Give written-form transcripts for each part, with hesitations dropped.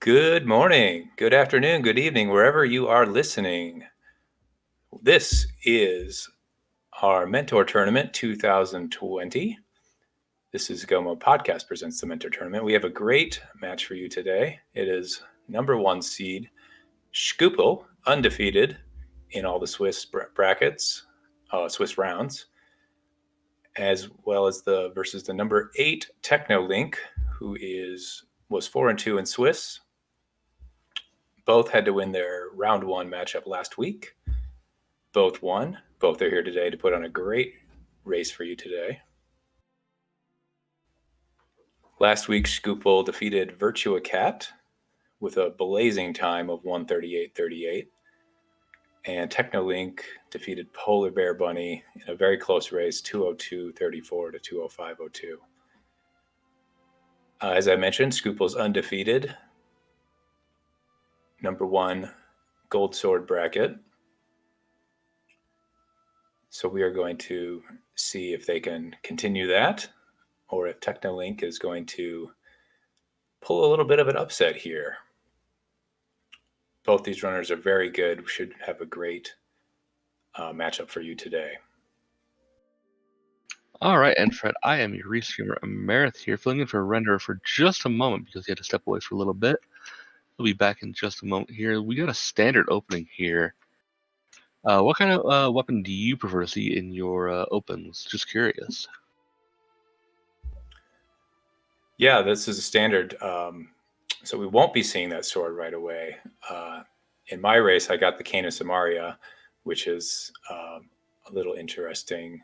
Good morning, good afternoon, good evening, wherever you are listening. This is our Mentor Tournament 2020. This is Gomo Podcast presents the Mentor Tournament. We have a great match for you today. It is number one seed Shkoople, undefeated in all the Swiss brackets, Swiss rounds, as well as versus the number 8 Teknolink, who was 4-2 in Swiss. Both had to win their round one matchup last week. Both won. Both are here today to put on a great race for you today. Last week, Shkoople defeated Virtua Cat with a blazing time of 1:38.38. And Teknolink defeated Polar Bear Bunny in a very close race, 2:02.34 to 2:05.02. As I mentioned, Shkoople's undefeated. Number one gold sword bracket. So we are going to see if they can continue that, or if Teknolink is going to pull a little bit of an upset here. Both these runners are very good. We should have a great matchup for you today. All right, and Fred, I am your Restreamer Amarith here, filling in for Rando for just a moment because he had to step away for a little bit. We'll be back in just a moment here. We got a standard opening here. What kind of weapon do you prefer to see in your opens? Just curious. Yeah, this is a standard. So we won't be seeing that sword right away. In my race, I got the Cane of Samaria, which is a little interesting.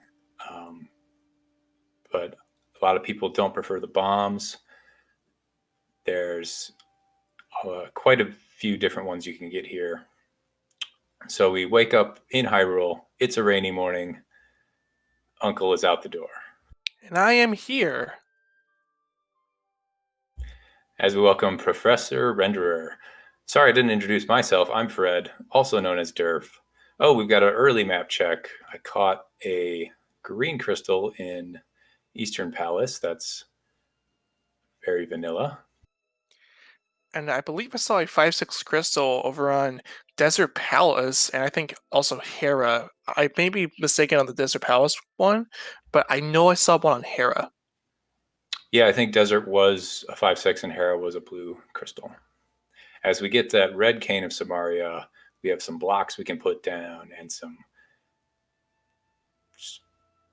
But a lot of people don't prefer the bombs. There's quite a few different ones you can get here. So we wake up in Hyrule. It's a rainy morning. Uncle is out the door. And I am here. As we welcome Professor Renderer. Sorry I didn't introduce myself. I'm Fred, also known as Derf. Oh, we've got an early map check. I caught a green crystal in Eastern Palace. That's very vanilla. And I believe I saw a 5/6 crystal over on Desert Palace, and I think also Hera. I may be mistaken on the Desert Palace one, but I know I saw one on Hera. Yeah, I think Desert was a 5/6 and Hera was a blue crystal. As we get that red Cane of Samaria, we have some blocks we can put down and some.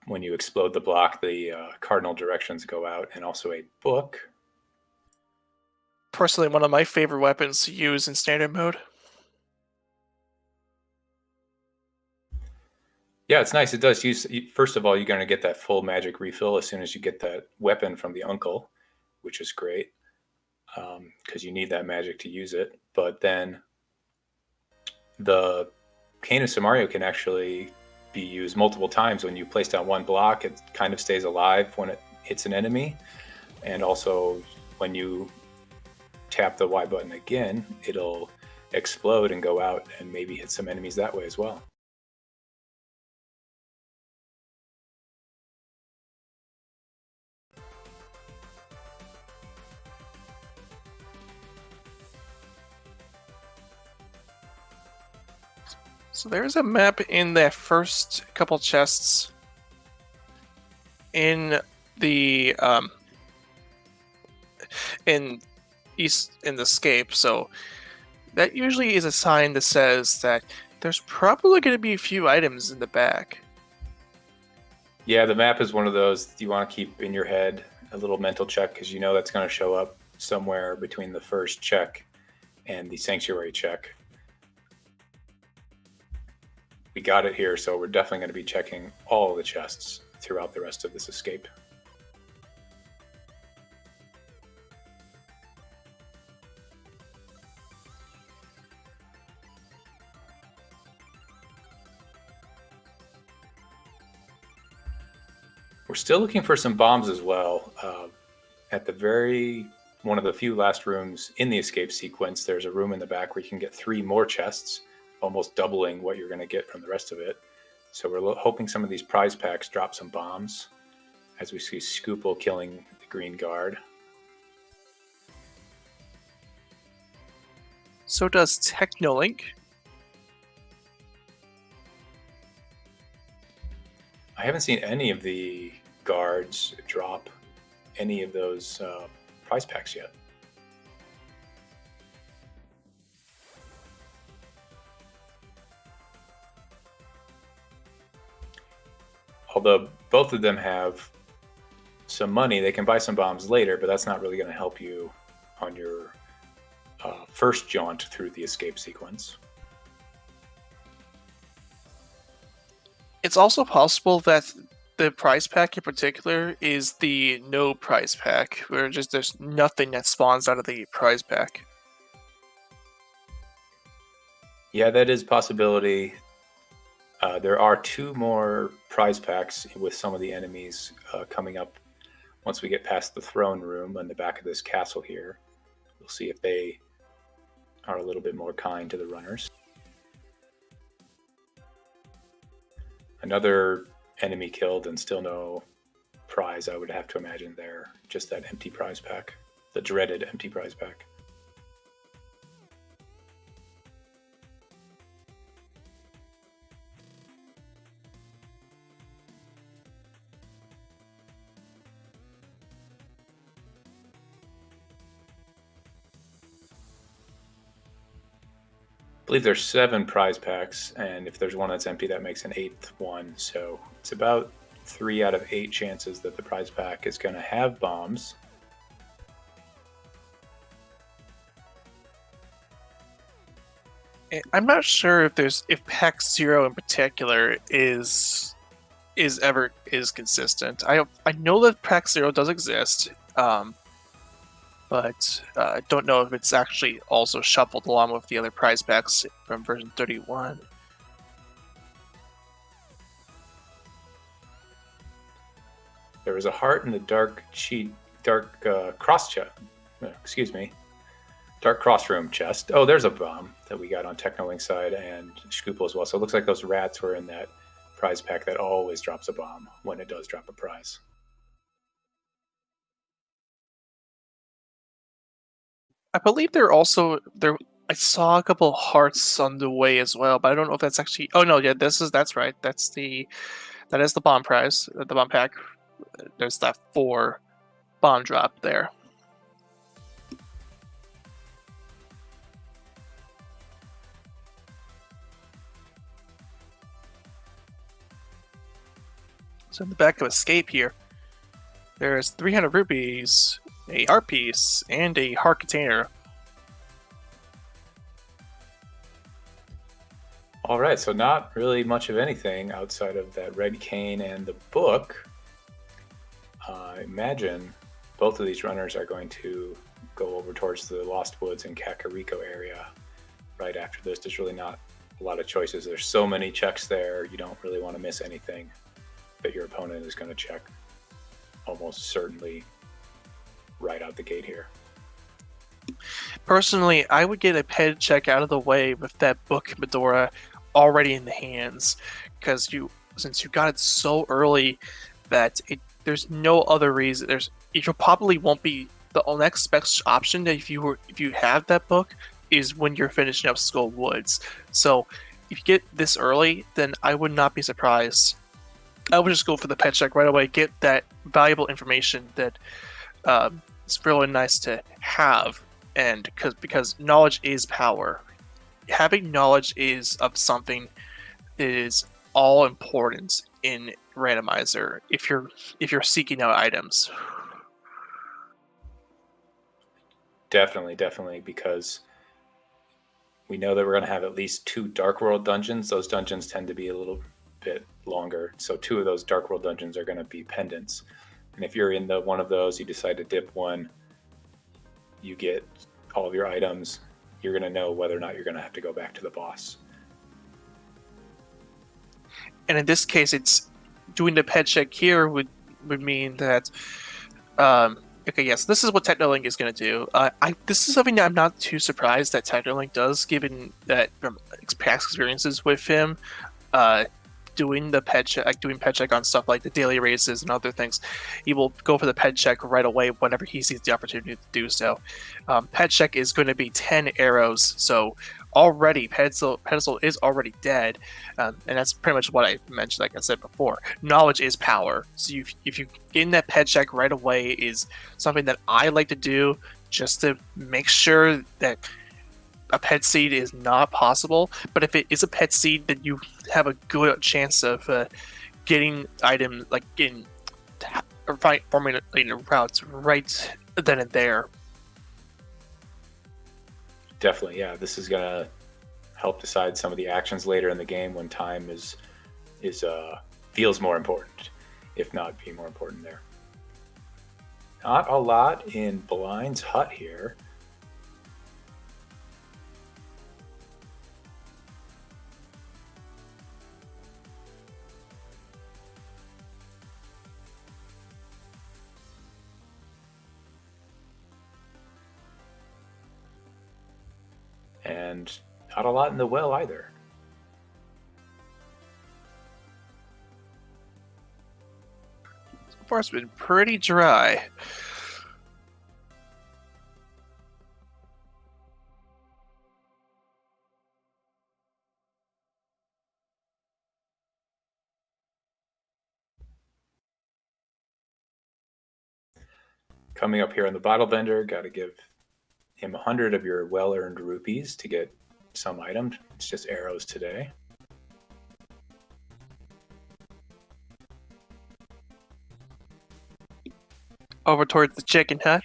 When you explode the block, the cardinal directions go out, and also a book. Personally, one of my favorite weapons to use in standard mode. Yeah, it's nice. It does use. First of all, you're going to get that full magic refill as soon as you get that weapon from the uncle, which is great because you need that magic to use it. But then the Cane of Samaria can actually be used multiple times. When you place down one block, it kind of stays alive when it hits an enemy. And also when you tap the Y button again, it'll explode and go out and maybe hit some enemies that way as well. So there's a map in that first couple chests in the in the scape. So that usually is a sign that says that there's probably going to be a few items in the back. Yeah, the map is one of those you want to keep in your head, a little mental check, because you know that's going to show up somewhere between the first check and the sanctuary check. We got it here, so we're definitely going to be checking all of the chests throughout the rest of this escape. We're still looking for some bombs as well. At one of the few last rooms in the escape sequence, there's a room in the back where you can get 3 more chests, almost doubling what you're going to get from the rest of it. So we're hoping some of these prize packs drop some bombs, as we see Shkoople killing the green guard. So does Teknolink. I haven't seen any of the guards drop any of those prize packs yet. Although both of them have some money, they can buy some bombs later, but that's not really going to help you on your first jaunt through the escape sequence. It's also possible that the prize pack in particular is the no prize pack, where just there's nothing that spawns out of the prize pack. Yeah, that is a possibility. There are 2 more prize packs with some of the enemies coming up once we get past the throne room on the back of this castle here. We'll see if they are a little bit more kind to the runners. Another enemy killed and still no prize, I would have to imagine there. Just that empty prize pack. The dreaded empty prize pack. I believe there's 7 prize packs, and if there's one that's empty, that makes an 8th one. So it's about 3 out of 8 chances that the prize pack is going to have bombs. I'm not sure if pack 0 in particular is consistent. I know that pack 0 does exist, but I don't know if it's actually also shuffled along with the other prize packs from version 31. There was a heart in the dark crossroom chest. Oh, there's a bomb that we got on Teknolink's side and Shkoople as well. So it looks like those rats were in that prize pack that always drops a bomb when it does drop a prize. I believe there. I saw a couple hearts on the way as well, but I don't know if that's actually. Oh no, yeah, that's right. That is the bomb prize, the bomb pack. There's that 4 bomb drop there. So in the back of escape here, there's 300 rupees, a heart piece, and a heart container. All right, so not really much of anything outside of that red cane and the book. I imagine both of these runners are going to go over towards the Lost Woods and Kakariko area right after this. There's really not a lot of choices. There's so many checks there. You don't really want to miss anything that your opponent is going to check almost certainly right out the gate here. Personally, I would get a ped check out of the way with that book Medora already in the hands, because since you got it so early that there's no other reason. You probably won't be the next best option that if you have that book is when you're finishing up Skull Woods. So if you get this early, then I would not be surprised. I would just go for the pet check right away, get that valuable information that is really nice to have, and because knowledge is power. Having knowledge of something is all important in randomizer if you're seeking out items. Definitely, because we know that we're going to have at least 2 Dark World dungeons. Those dungeons tend to be a little bit longer, so 2 of those Dark World dungeons are going to be pendants. And if you're in one of those, you decide to dip one, you get all of your items, you're going to know whether or not you're going to have to go back to the boss. And in this case, it's doing the pet check here would mean that okay, yes, this is what Teknolink is going to do. This is something that I'm not too surprised that Teknolink does, given that from past experiences with him. doing the pet check, like doing pet check on stuff like the daily races and other things, he will go for the pet check right away whenever he sees the opportunity to do so. Pet check is going to be 10 arrows, so already pedestal is already dead, and that's pretty much what I mentioned. Like I said before, knowledge is power. So if you getting that pet check right away is something that I like to do just to make sure that a pet seed is not possible. But if it is a pet seed, then you have a good chance of getting items, like getting formulating routes right then and there. Definitely, yeah. This is gonna help decide some of the actions later in the game when time is feels more important, if not being more important there. Not a lot in Blind's hut here. And not a lot in the well either. So far, it's been pretty dry. Coming up here on the bottle vendor, got to give him 100 of your well-earned rupees to get some item. It's just arrows today. Over towards the chicken hut,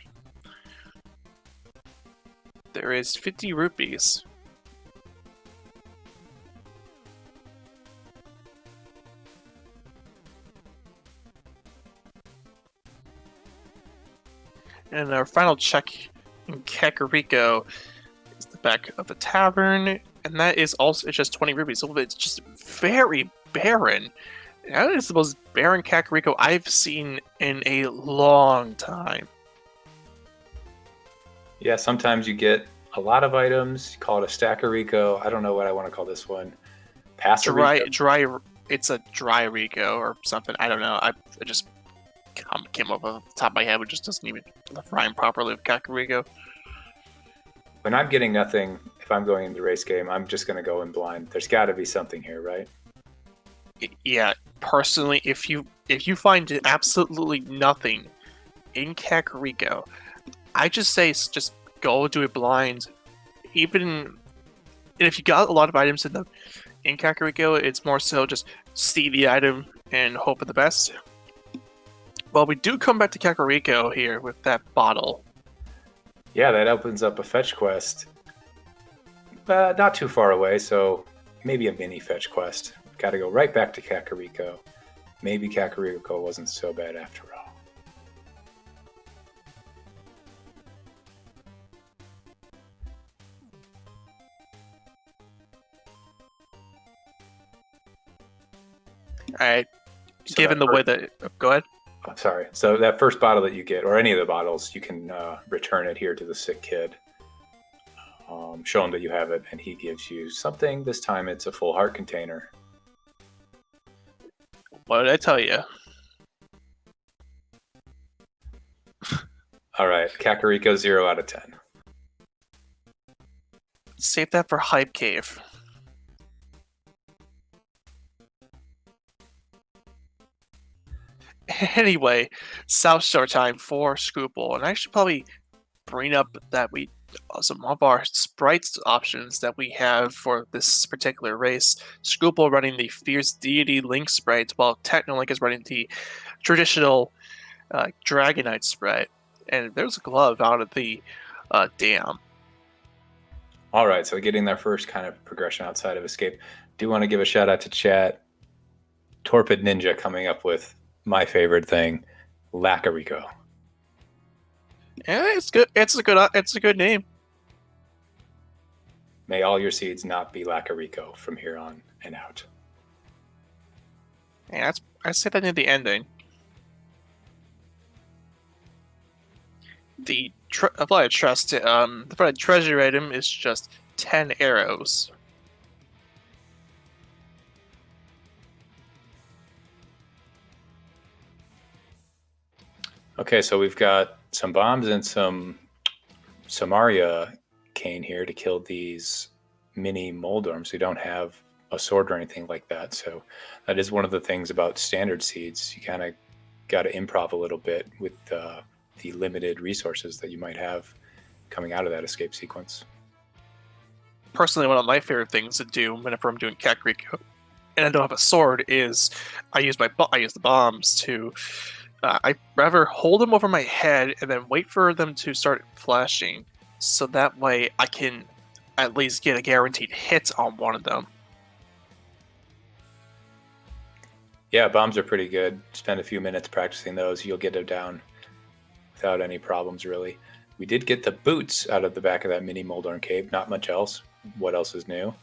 there is 50 rupees. And our final check in Kakariko is the back of the tavern, and that is also it's just 20 rupees. So it's just very barren. That is the most barren Kakariko I've seen in a long time. Yeah, sometimes you get a lot of items. You call it a Stackariko. I don't know what I want to call this one. Dry. It's a dry Rico or something. I don't know. I just came up off the top of my head, which just doesn't even rhyme properly with Kakariko. When I'm getting nothing, if I'm going into the race game, I'm just going to go in blind. There's got to be something here, right? Yeah, personally, if you find absolutely nothing in Kakariko, I just say just go do it blind. And if you got a lot of items in Kakariko, it's more so just see the item and hope for the best. Well, we do come back to Kakariko here with that bottle. Yeah, that opens up a fetch quest. Not too far away, so maybe a mini fetch quest. Got to go right back to Kakariko. Maybe Kakariko wasn't so bad after all. Alright, So given the way that... go ahead. I'm sorry. So that first bottle that you get, or any of the bottles, you can return it here to the sick kid. Show him that you have it, and he gives you something. This time it's a full heart container. What did I tell you? All right, Kakariko 0 out of 10. Save that for Hype Cave. Anyway, South Shore time for Shkoople, and I should probably bring up that some of our sprites options that we have for this particular race. Shkoople running the Fierce Deity Link sprite, while Teknolink is running the traditional Dragonite sprite. And there's a glove out of the dam. All right, so getting their first kind of progression outside of escape. Do want to give a shout out to chat. Torpid Ninja coming up with my favorite thing, Lakariko. Yeah, it's good. It's a good name. May all your seeds not be Lakariko from here on and out. Yeah, I said that near the ending. The Flight Trust, the Flight Treasure item is just 10 arrows. Okay, so we've got some bombs and some Samaria cane here to kill these mini Moldorms who don't have a sword or anything like that. So that is one of the things about standard seeds. You kind of got to improv a little bit with the limited resources that you might have coming out of that escape sequence. Personally, one of my favorite things to do whenever I'm doing Kakariko and I don't have a sword is I use the bombs to I rather hold them over my head and then wait for them to start flashing, so that way I can at least get a guaranteed hit on one of them. Yeah, bombs are pretty good. Spend a few minutes practicing those. You'll get them down without any problems, really. We did get the boots out of the back of that mini Moldorm cave. Not much else. What else is new?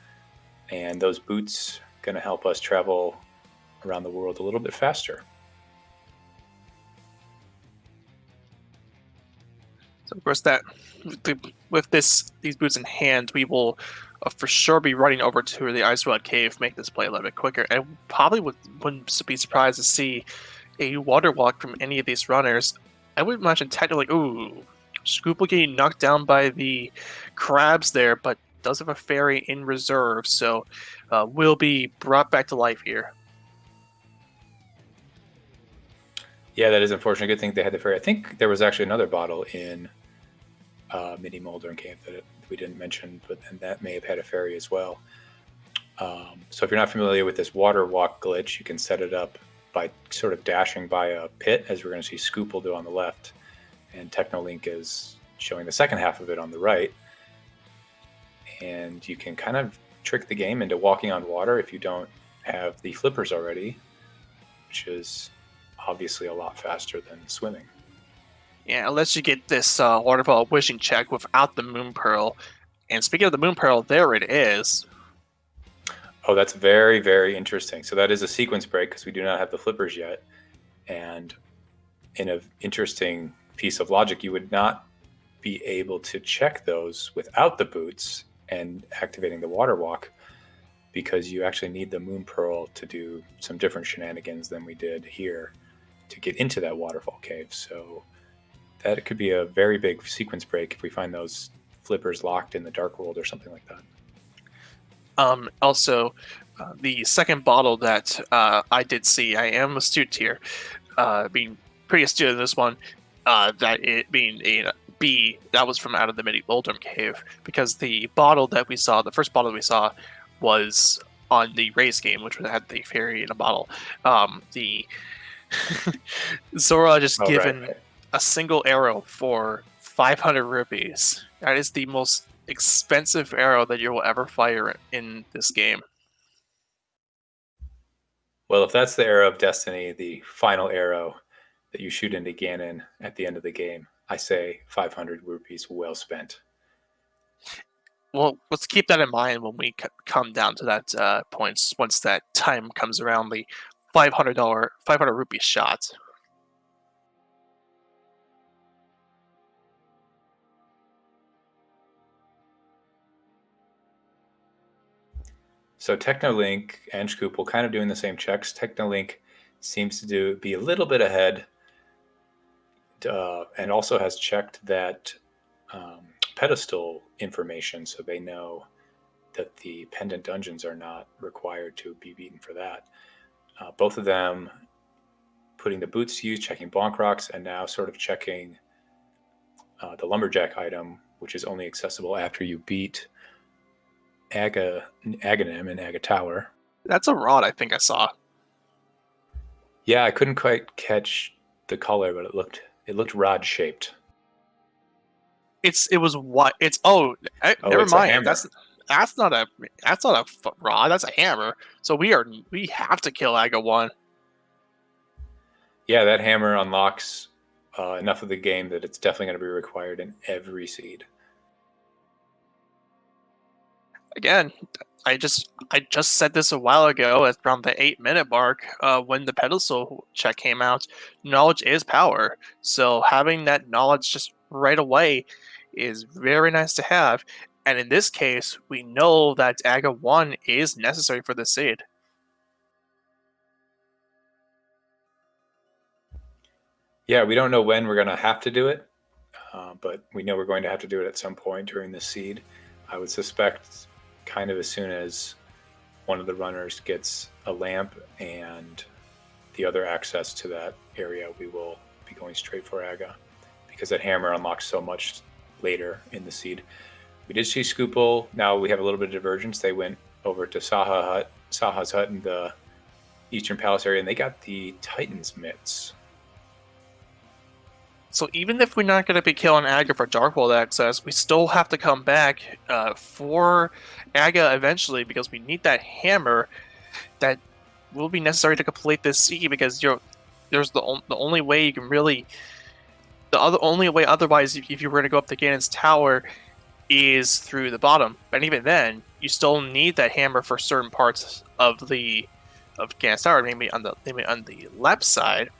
And those boots going to help us travel around the world a little bit faster. So of course with these boots in hand, we will for sure be running over to the Ice Rod Cave, make this play a little bit quicker, and probably wouldn't be surprised to see a water walk from any of these runners. I would imagine technically, Shkoople getting knocked down by the crabs there, but does have a fairy in reserve, so will be brought back to life here. Yeah, that is unfortunate. Good thing they had the fairy. I think there was actually another bottle in mini Moldorm Cave that we didn't mention, and that may have had a fairy as well. So if you're not familiar with this water walk glitch, you can set it up by sort of dashing by a pit, as we're going to see Shkoople do on the left, and Teknolink is showing the second half of it on the right. And you can kind of trick the game into walking on water if you don't have the flippers already, which is obviously a lot faster than swimming. Yeah, unless you get this waterfall wishing check without the Moon Pearl. And speaking of the Moon Pearl, there it is. Oh, that's very, very interesting. So that is a sequence break because we do not have the flippers yet. And in an interesting piece of logic, you would not be able to check those without the boots and activating the water walk, because you actually need the Moon Pearl to do some different shenanigans than we did here to get into that waterfall cave. So that could be a very big sequence break if we find those flippers locked in the Dark World or something like that. Also, the second bottle that I did see, I am astute here, being pretty astute in this one, that it being a B, that was from out of the mini Moldorm Cave, because the bottle that we saw, the first bottle we saw, was on the race game, which had the fairy in a bottle. The Zora just given a single arrow for 500 rupees. That is the most expensive arrow that you will ever fire in this game. Well, if that's the arrow of destiny, the final arrow that you shoot into Ganon at the end of the game, I say 500 rupees well spent. Well, let's keep that in mind when we come down to that point. Once that time comes around, the $500 rupee shot. So Teknolink and Shkoople kind of doing the same checks. Teknolink seems to be a little bit ahead, and also has checked that pedestal information, so they know that the pendant dungeons are not required to be beaten for that. Both of them putting the boots to use, checking bonk rocks, and now sort of checking the lumberjack item, which is only accessible after you beat Aganem and Aga Tower. That's a rod I think I saw. Yeah, I couldn't quite catch the color, but it looked rod shaped. It was what? Never mind. That's not a rod. That's a hammer. So we have to kill Aga 1. Yeah, that hammer unlocks enough of the game that it's definitely going to be required in every seed. Again, I just said this a while ago at around the 8-minute mark when the pedestal check came out. Knowledge is power. So having that knowledge just right away is very nice to have. And in this case, we know that Aga 1 is necessary for the seed. Yeah, we don't know when we're going to have to do it, but we know we're going to have to do it at some point during the seed. I would suspect kind of as soon as one of the runners gets a lamp and the other access to that area, we will be going straight for Aga, because that hammer unlocks so much later in the seed. We did see Shkoople. Now we have a little bit of divergence. They went over to Saha's hut in the Eastern Palace area, and they got the Titan's mitts. So even if we're not going to be killing Aga for Dark World access, we still have to come back for Aga eventually, because we need that hammer that will be necessary to complete this seed, because there's the only way you can really... only way otherwise, if you were to go up to Ganon's tower, is through the bottom. And even then, you still need that hammer for certain parts of Ganon's tower, maybe on the left side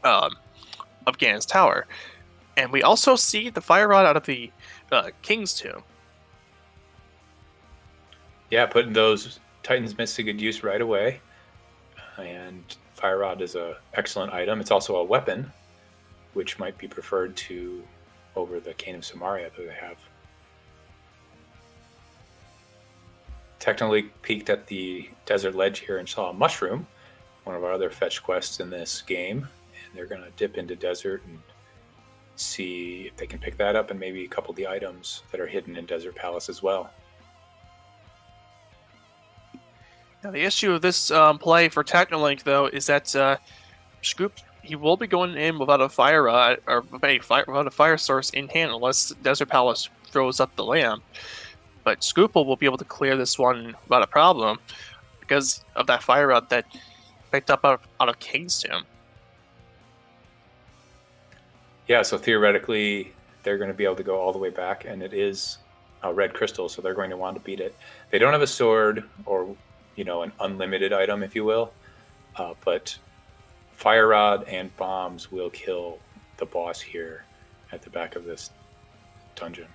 of Ganon's tower. And we also see the fire rod out of the King's Tomb. Yeah, putting those Titan's mitts to good use right away. And fire rod is an excellent item. It's also a weapon, which might be preferred to over the Cane of Samaria that they have. Teknolink peeked at the desert ledge here and saw a mushroom, one of our other fetch quests in this game, and they're going to dip into desert and see if they can pick that up and maybe a couple of the items that are hidden in Desert Palace as well. Now, the issue of this play for Teknolink, though, is that Shkoople, he will be going in without a fire rod or without a fire source in hand unless Desert Palace throws up the lamp. But Shkoople will be able to clear this one without a problem because of that fire rod that picked up out of King's Tomb. Yeah, so theoretically, they're going to be able to go all the way back, and it is a red crystal, so they're going to want to beat it. They don't have a sword or, an unlimited item, if you will, but fire rod and bombs will kill the boss here at the back of this dungeon.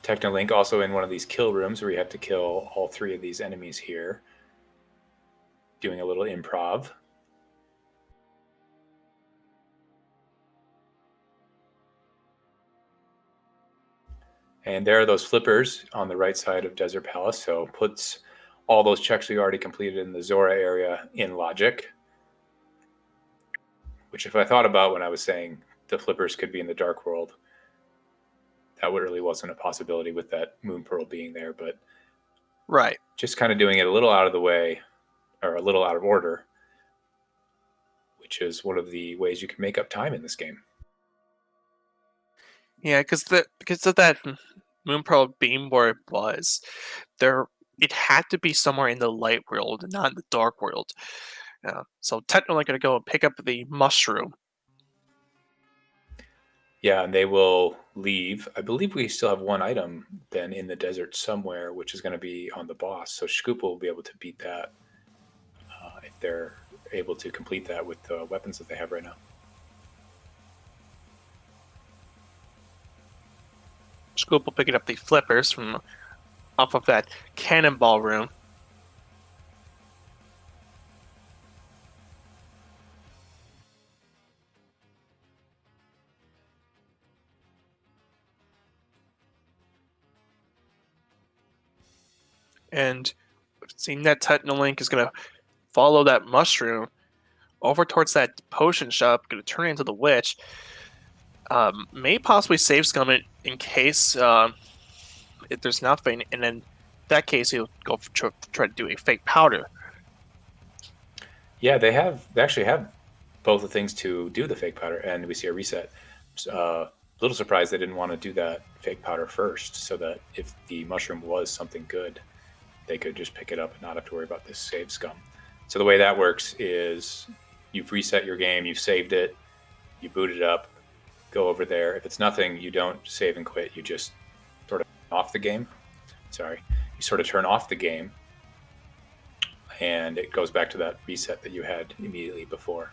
Teknolink also in one of these kill rooms where you have to kill all three of these enemies here. Doing a little improv. And there are those flippers on the right side of Desert Palace, so puts all those checks we already completed in the Zora area in logic. Which if I thought about when I was saying the flippers could be in the Dark World, that really wasn't a possibility with that Moon Pearl being there, but right, just kind of doing it a little out of the way, or a little out of order, which is one of the ways you can make up time in this game. Yeah, because of that Moon Pearl being where it was, it had to be somewhere in the light world, not in the dark world. So technically going to go and pick up the mushroom. Yeah, and they will leave. I believe we still have one item then in the desert somewhere, which is going to be on the boss. So Shkoople will be able to beat that if they're able to complete that with the weapons that they have right now. Shkoople picking up the flippers from off of that cannonball room. And seeing that Teknolink is going to follow that mushroom over towards that potion shop, going to turn into the witch. May possibly save scum it in case if there's nothing, and then in that case he'll go try to do a fake powder. Yeah, they actually have both the things to do the fake powder, and we see a reset. A little surprised they didn't want to do that fake powder first, so that if the mushroom was something good, they could just pick it up and not have to worry about this save scum. So the way that works is you've reset your game, you've saved it, you boot it up, go over there. If it's nothing, you don't save and quit. You just sort of off the game. Sorry. You sort of turn off the game, and it goes back to that reset that you had immediately before.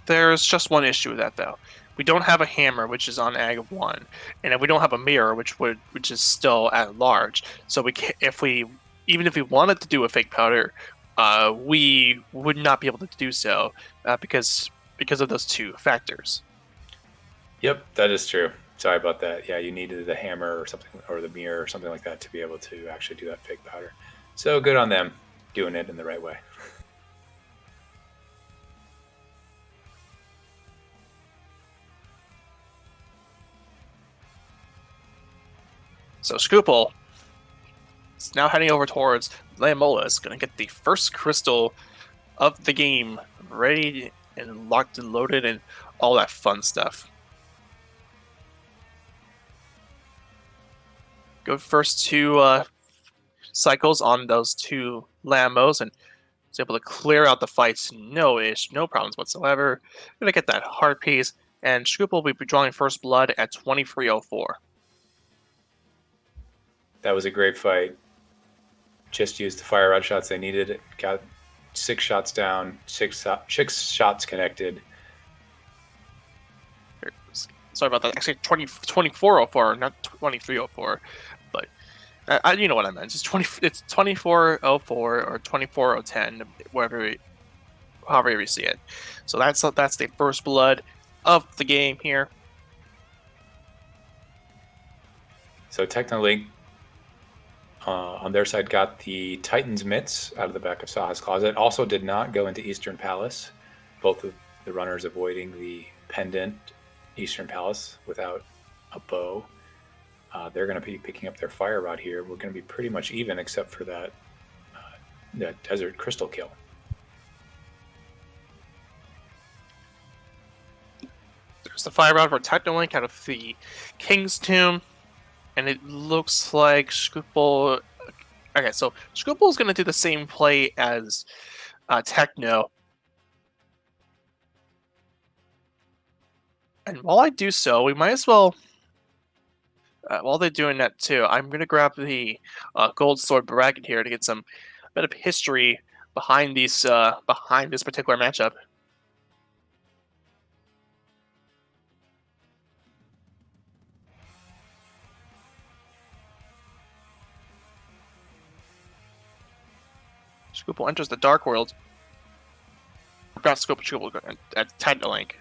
There's just one issue with that, though. We don't have a hammer, which is on Ag 1, and we don't have a mirror, which is still at large. So even if we wanted to do a fake powder, we would not be able to do so because of those two factors. Yep, that is true. Sorry about that. Yeah, you needed the hammer or something, or the mirror or something like that to be able to actually do that fake powder. So good on them doing it in the right way. So Shkoople is now heading over towards Lamola. Is going to get the first crystal of the game ready and locked and loaded and all that fun stuff. Go first two cycles on those two Lambos and is able to clear out the fights. No problems whatsoever. Going to get that heart piece, and Shkoople will be drawing first blood at 2304. That was a great fight. Just used the fire rod shots they needed. Got 6 shots down, six shots connected. Sorry about that. Actually, 2404, not 2304. But you know what I meant. It's 2404 or 24010, however you see it. So that's the first blood of the game here. So Teknolink on their side got the Titan's mitts out of the back of Saha's closet. Also did not go into Eastern Palace. Both of the runners avoiding the pendant Eastern Palace without a bow. They're going to be picking up their fire rod here. We're going to be pretty much even except for that desert crystal kill. There's the fire rod for Teknolink out of the King's Tomb. And it looks like Shkoople... Okay, so Shkoople is going to do the same play as Techno. And while I do so, we might as well... while they're doing that too, I'm going to grab the gold sword bracket here to get a bit of history behind this particular matchup. Shkoople enters the Dark World. Not Shkoople, at Teknolink.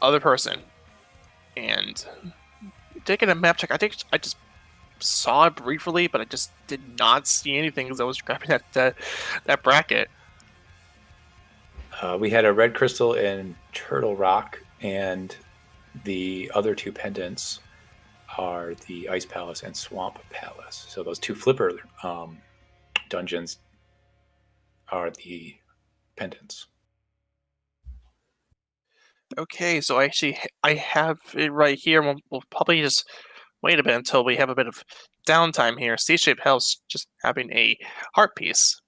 Other person. And taking a map check, I think I just saw it briefly, but I just did not see anything as I was grabbing that bracket. We had a red crystal in Turtle Rock, and the other two pendants are the Ice Palace and Swamp Palace. So those two flipper dungeons are the pendants. Okay, so I have it right here. We'll probably just wait a bit until we have a bit of downtime here. C-shaped house just having a heart piece.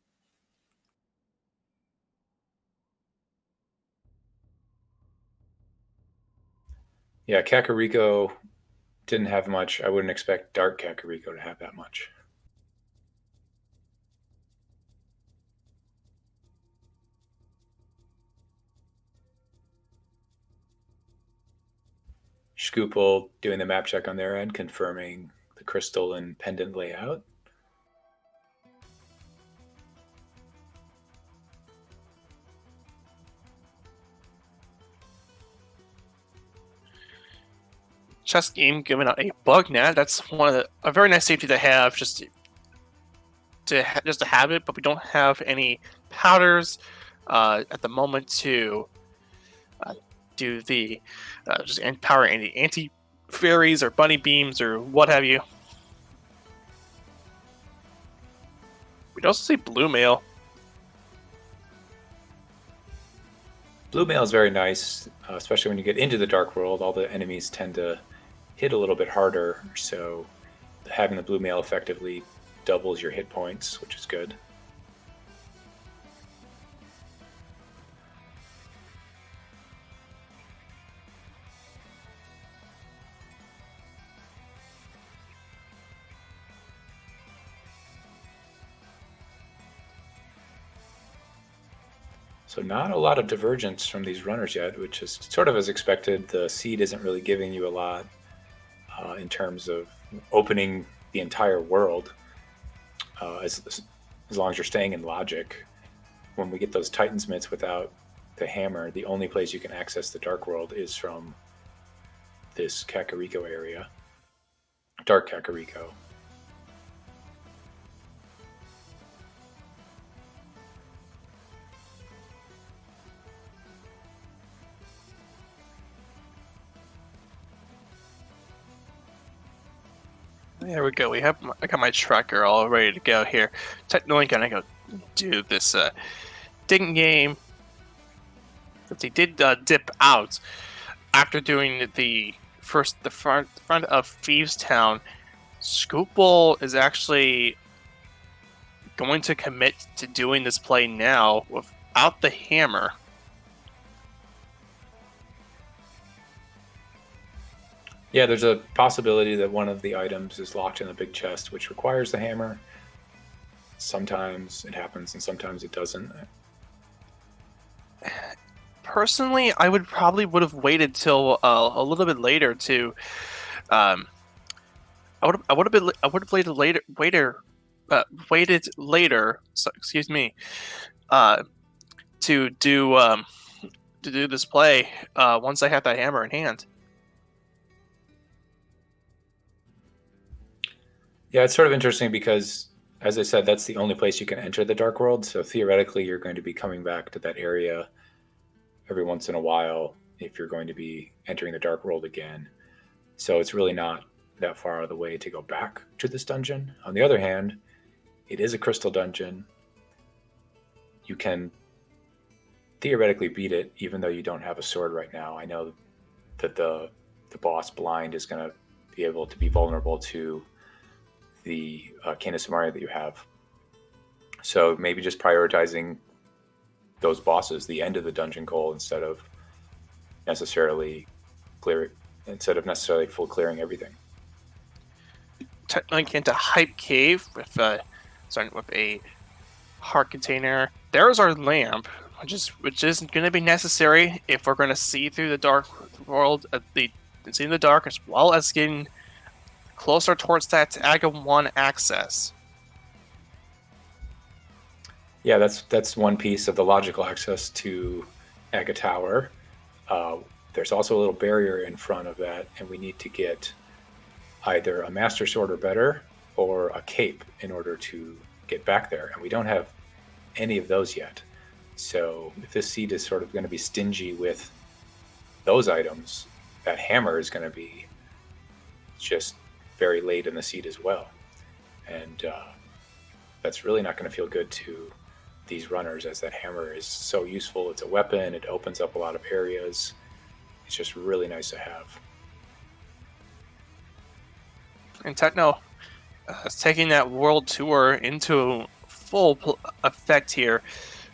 Yeah, Kakariko didn't have much. I wouldn't expect Dark Kakariko to have that much. Shkoople doing the map check on their end, confirming the crystal and pendant layout. Chess game giving out a bug net. That's a very nice safety to have, just to have it, but we don't have any powders at the moment to do the just power any anti-fairies or bunny beams or what have you. We'd also see blue mail. Blue mail is very nice, especially when you get into the Dark World. All the enemies tend to hit a little bit harder, so having the blue mail effectively doubles your hit points, which is good. So not a lot of divergence from these runners yet, which is sort of as expected. The seed isn't really giving you a lot in terms of opening the entire world, as long as you're staying in logic. When we get those Titan's Mitts without the hammer, the only place you can access the Dark World is from this Kakariko area. Dark Kakariko. There we go. I got my tracker all ready to go here. Teknolink gonna go do this digging game. Since he did dip out after doing the front of Thieves Town, Shkoople is actually going to commit to doing this play now without the hammer. Yeah, there's a possibility that one of the items is locked in the big chest, which requires the hammer. Sometimes it happens and sometimes it doesn't. Personally, I would have waited till a little bit later to. I would have waited later. So, excuse me. To do this play once I had that hammer in hand. Yeah, it's sort of interesting because, as I said, that's the only place you can enter the Dark World. So theoretically, you're going to be coming back to that area every once in a while if you're going to be entering the Dark World again. So it's really not that far out of the way to go back to this dungeon. On the other hand, it is a crystal dungeon. You can theoretically beat it even though you don't have a sword right now. I know that the boss blind is going to be able to be vulnerable to the Cane of Samaria that you have. So maybe just prioritizing those bosses, the end of the dungeon goal, instead of necessarily full clearing everything. Teknolink into Hype Cave with starting with a heart container. There's our lamp, which is going to be necessary if we're going to see through the Dark World, see in the dark, as well as getting closer towards that Aga 1 access. Yeah, that's one piece of the logical access to Aga Tower. There's also a little barrier in front of that, and we need to get either a Master Sword or better, or a cape in order to get back there. And we don't have any of those yet. So if this seed is sort of going to be stingy with those items, that hammer is going to be just very late in the seed as well. And that's really not going to feel good to these runners, as that hammer is so useful. It's a weapon. It opens up a lot of areas. It's just really nice to have. And Techno is taking that world tour into full effect here.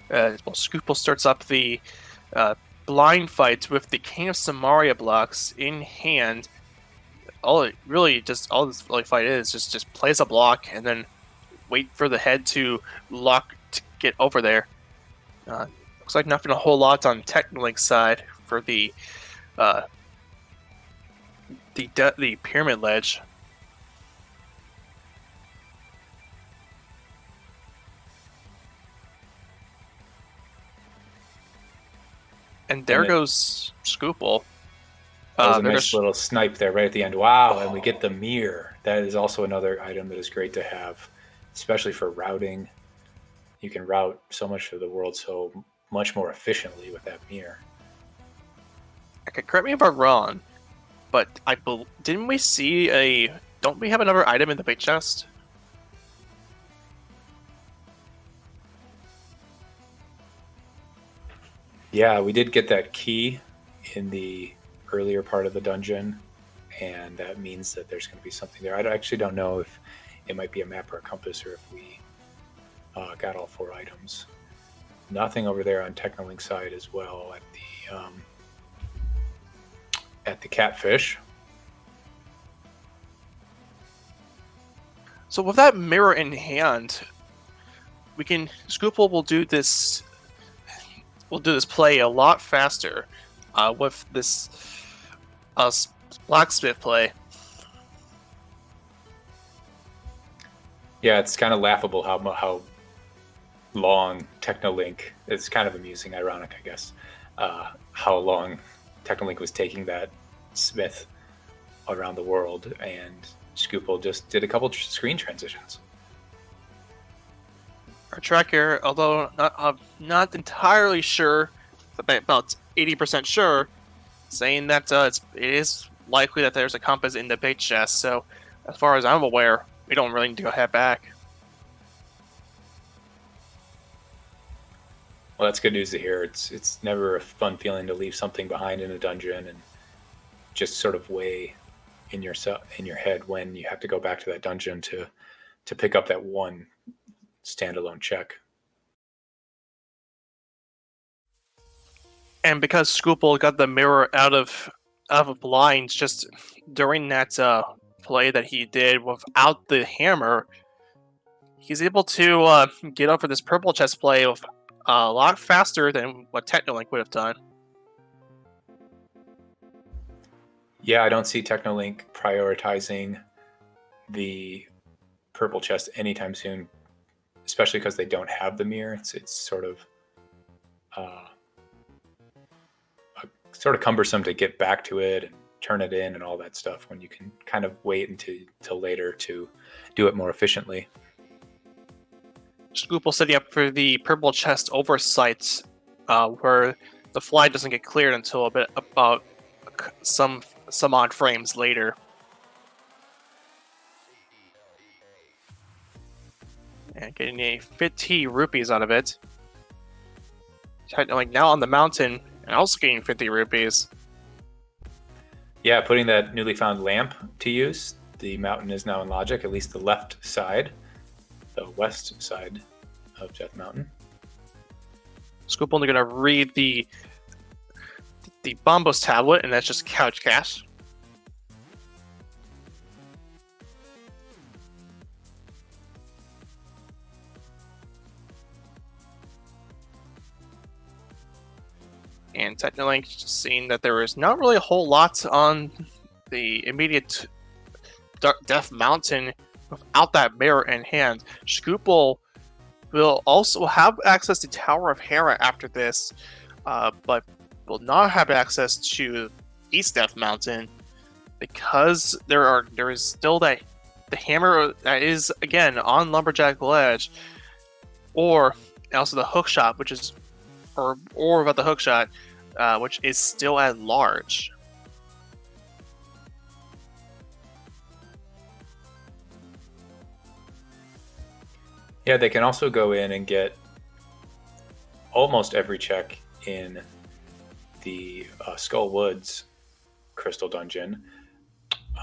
Shkoople starts up the blind fight with the King of Samaria blocks in hand. All this fight is just place a block and then wait for the head to lock to get over there. Looks like nothing a whole lot on Teknolink's side for the pyramid ledge. And there goes Shkoople. That was a nice little snipe there right at the end. Wow, and we get the mirror. That is also another item that is great to have, especially for routing. You can route so much of the world so much more efficiently with that mirror. Okay, correct me if I'm wrong, but didn't we see don't we have another item in the big chest? Yeah, we did get that key in the earlier part of the dungeon, and that means that there's going to be something there. I actually don't know if it might be a map or a compass, or if we got all 4 items. Nothing over there on Teknolink's side as well at the catfish. So with that mirror in hand, Shkoople will do this will do this play a lot faster with this blacksmith play. Yeah, it's kind of laughable how long Teknolink. It's kind of amusing, ironic, I guess, how long Teknolink was taking that smith around the world, and Shkoople just did a couple screen transitions. Our tracker, although not entirely sure, about 80% sure, saying that it is likely that there's a compass in the bait chest. So, as far as I'm aware, we don't really need to go head back. Well, that's good news to hear. It's never a fun feeling to leave something behind in a dungeon and just sort of weigh in your head when you have to go back to that dungeon to pick up that one standalone check. And because Shkoople got the mirror out of blinds just during that play that he did without the hammer, he's able to get up for this purple chest play with a lot faster than what Teknolink would have done. Yeah, I don't see Teknolink prioritizing the purple chest anytime soon, especially because they don't have the mirror. It's sort of cumbersome to get back to it and turn it in and all that stuff when you can kind of wait until later to do it more efficiently. Shkoople setting up for the purple chest oversight, where the fly doesn't get cleared until about some odd frames later. And getting a 50 rupees out of it. Like now on the mountain, and also getting 50 rupees. Yeah, putting that newly found lamp to use. The mountain is now in logic, at least the left side, the west side of Death Mountain. Shkoople only gonna read the Bombos tablet, and that's just couch cash. And Teknolink, seeing that there is not really a whole lot on the immediate Death Mountain without that mirror in hand, Shkoople will also have access to Tower of Hera after this, but will not have access to East Death Mountain because there is still the hammer that is again on Lumberjack Ledge, or also the hookshot, which is or about the hookshot, which is still at large. Yeah, they can also go in and get almost every check in the Skull Woods Crystal Dungeon.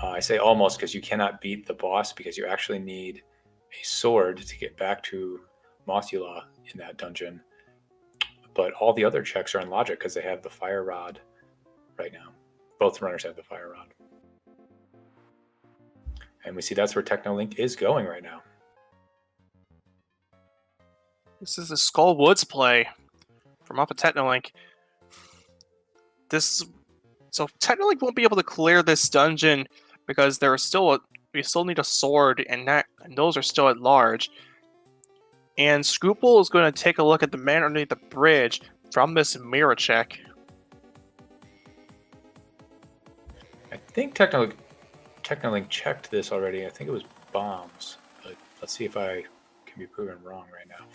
I say almost because you cannot beat the boss because you actually need a sword to get back to Mothula in that dungeon. But all the other checks are in logic because they have the fire rod right now. Both runners have the fire rod. And we see that's where Teknolink is going right now. This is the Skull Woods play from off of Teknolink. So Teknolink won't be able to clear this dungeon because we still need a sword, and those are still at large. And Shkoople is going to take a look at the man underneath the bridge from this mirror check. I think Teknolink checked this already. I think it was bombs. But let's see if I can be proven wrong right now.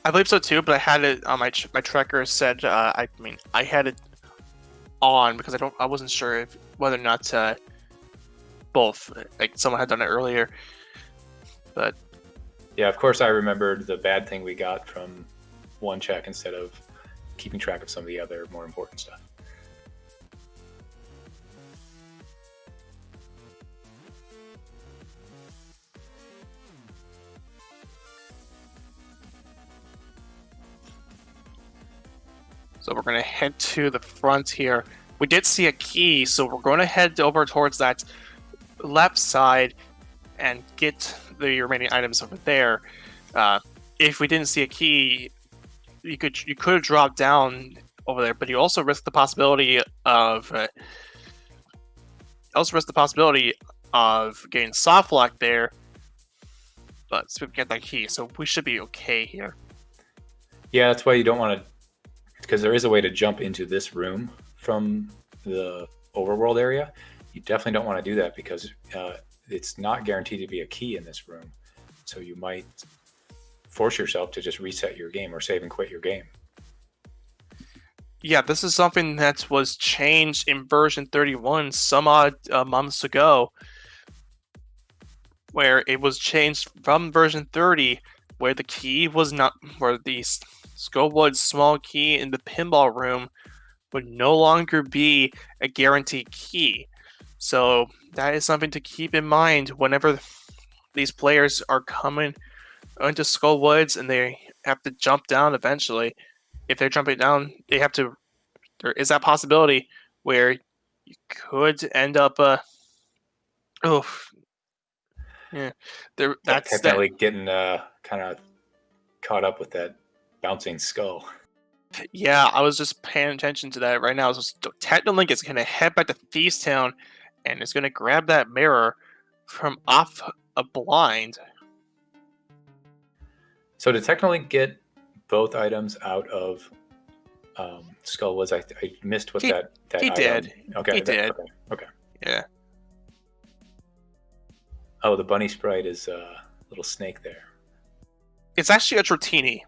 I believe so too, but I had it on my tracker said I had it on because I wasn't sure whether or not both, like someone had done it earlier. But yeah, of course I remembered the bad thing we got from one check instead of keeping track of some of the other more important stuff. So we're going to head to the front here. We did see a key, so we're going to head over towards that left side and get the remaining items over there. If we didn't see a key, you could drop down over there, but you also risk the possibility of getting soft locked there. But so we get that key, so we should be okay here. Yeah, that's why you don't want to, because there is a way to jump into this room from the overworld area. You definitely don't want to do that because it's not guaranteed to be a key in this room. So you might force yourself to just reset your game or save and quit your game. Yeah, this is something that was changed in version 31 some odd months ago, where it was changed from version 30, where the key was not, where the Skullwood's small key in the pinball room would no longer be a guaranteed key. So that is something to keep in mind whenever these players are coming into Skullwoods and they have to jump down eventually. If they're jumping down, they have to. There is that possibility where you could end up. Yeah. That's Technically getting kind of caught up with that bouncing skull. Yeah, I was just paying attention to that right now. So Teknolink is going to head back to Thieves Town and is going to grab that mirror from off a blind. So did Teknolink get both items out of Skull? Was I missed what that he item? did. Okay, He did. Okay. Yeah. Oh, the bunny sprite is a little snake there. It's actually a Dratini.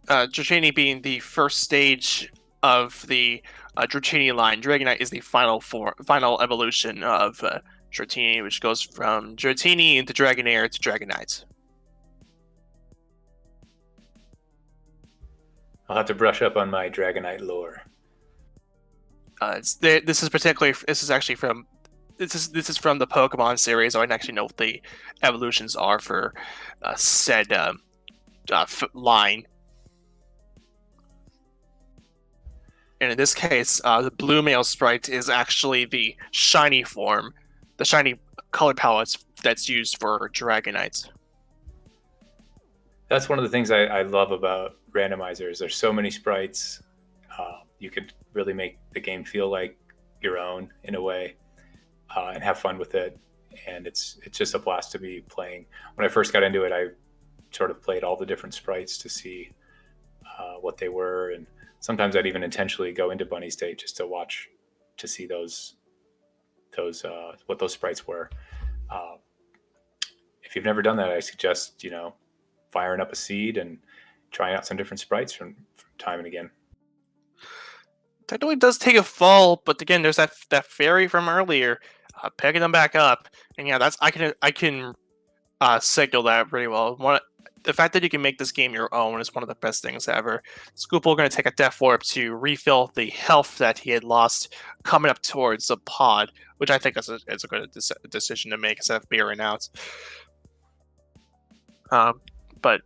Dratini being the first stage of the Dratini line. Dragonite is the final evolution of Dratini, which goes from Dratini into Dragonair to Dragonite. I'll have to brush up on my Dragonite lore. This is actually from this is from the Pokemon series. I don't actually know what the evolutions are for said line. And in this case, the blue male sprite is actually the shiny form, the shiny color palette that's used for Dragonites. That's one of the things I love about randomizers. There's so many sprites. You could really make the game feel like your own in a way, and have fun with it. And it's just a blast to be playing. When I first got into it, I sort of played all the different sprites to see what they were, and sometimes I'd even intentionally go into Bunny State just to watch to see those what those sprites were. If you've never done that, I suggest firing up a seed and trying out some different sprites from time and again. Technically does take a fall, but again, there's that fairy from earlier picking them back up, and yeah, that's I can signal that pretty well. The fact that you can make this game your own is one of the best things ever. Shkoople going to take a Death Warp to refill the health that he had lost coming up towards the pod, which I think is a good decision to make instead of bearing out. But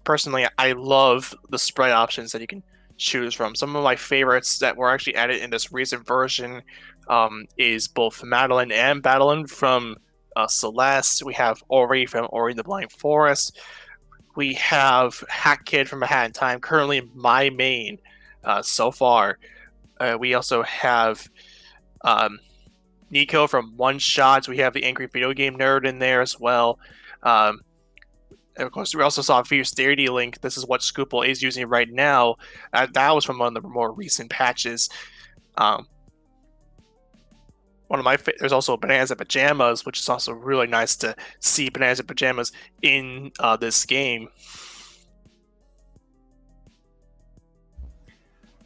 personally, I love the sprite options that you can choose from. Some of my favorites that were actually added in this recent version is both Madeline and Badeline from Celeste. We have Ori from Ori the Blind Forest. We have Hat Kid from A Hat in Time, currently my main so far. We also have Nico from One Shots. We have the Angry Video Game Nerd in there as well. And of course, we also saw Fierce Deity Link. This is what Shkoople is using right now. That was from one of the more recent patches. There's also Bananas and Pajamas, which is also really nice to see Bananas and Pajamas in this game.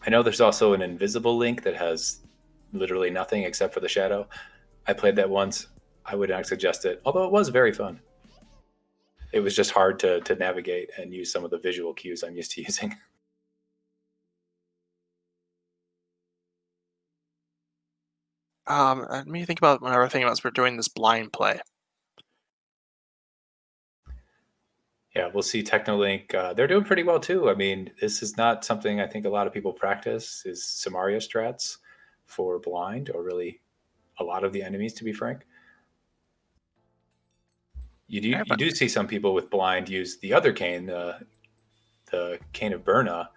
I know there's also an invisible Link that has literally nothing except for the shadow. I played that once. I would not suggest it, although it was very fun. It was just hard to navigate and use some of the visual cues I'm used to using. Let me think about another thing as we're doing this blind play. Yeah, we'll see Teknolink. They're doing pretty well too. I mean, this is not something I think a lot of people practice is Samaria strats for blind, or really a lot of the enemies, to be frank. You do see some people with blind use the other cane, the cane of Berna,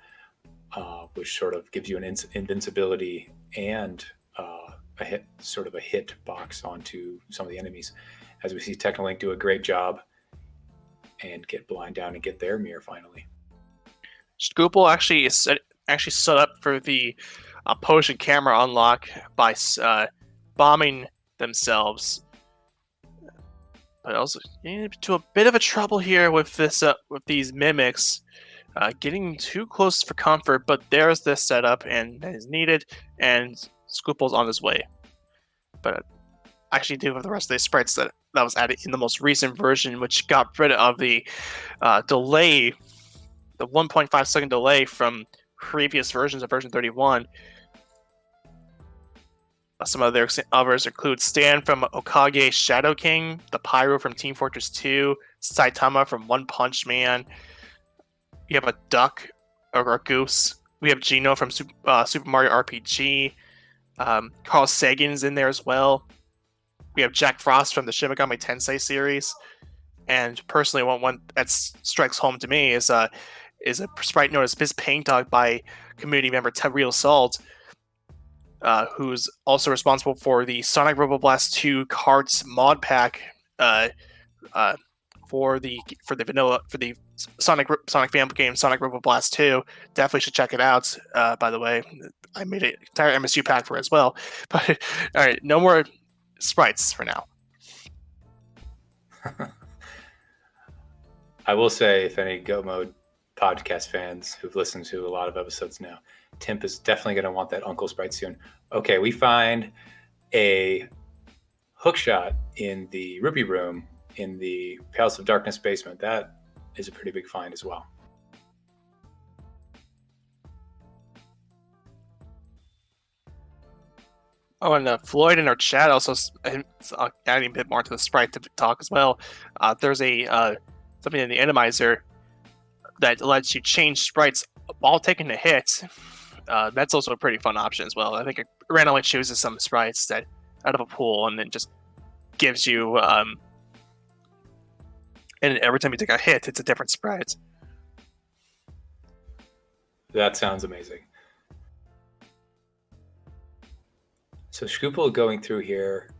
which sort of gives you an invincibility and a hit box onto some of the enemies. As we see Teknolink do a great job and get blind down and get their mirror finally. Shkoople actually set up for the potion camera unlock by bombing themselves. But also into a bit of a trouble here with this with these mimics getting too close for comfort. But there's this setup and that is needed, and Shkoople's on his way. But I actually do have the rest of the sprites that was added in the most recent version, which got rid of the delay, the 1.5 second delay from previous versions of version 31. Some of their others include Stan from Okage Shadow King, the Pyro from Team Fortress 2, Saitama from One Punch Man. You have a duck or a goose. We have Gino from Super Mario RPG. Carl Sagan's in there as well. We have Jack Frost from the Shin Megami Tensei series. And personally, one that strikes home to me is a sprite known as Miss Paint Dog by community member Real Salt, who's also responsible for the Sonic Robo Blast 2 cards mod pack for the Sonic fan game Sonic Robo Blast 2. Definitely should check it out. By the way, I made an entire MSU pack for it as well. But all right, no more sprites for now. I will say, if any Go Mode podcast fans who've listened to a lot of episodes now, Timp is definitely going to want that Uncle Sprite soon. Okay, we find a hookshot in the Rupee Room in the Palace of Darkness basement. That is a pretty big find as well. Oh, and Floyd in our chat also adding a bit more to the sprite to talk as well. There's a something in the Enemizer that lets you change sprites while taking a hit. That's also a pretty fun option as well. I think it randomly chooses some sprites that out of a pool and then just gives you and every time you take a hit, it's a different sprite. That sounds amazing. So Shkoople going through here,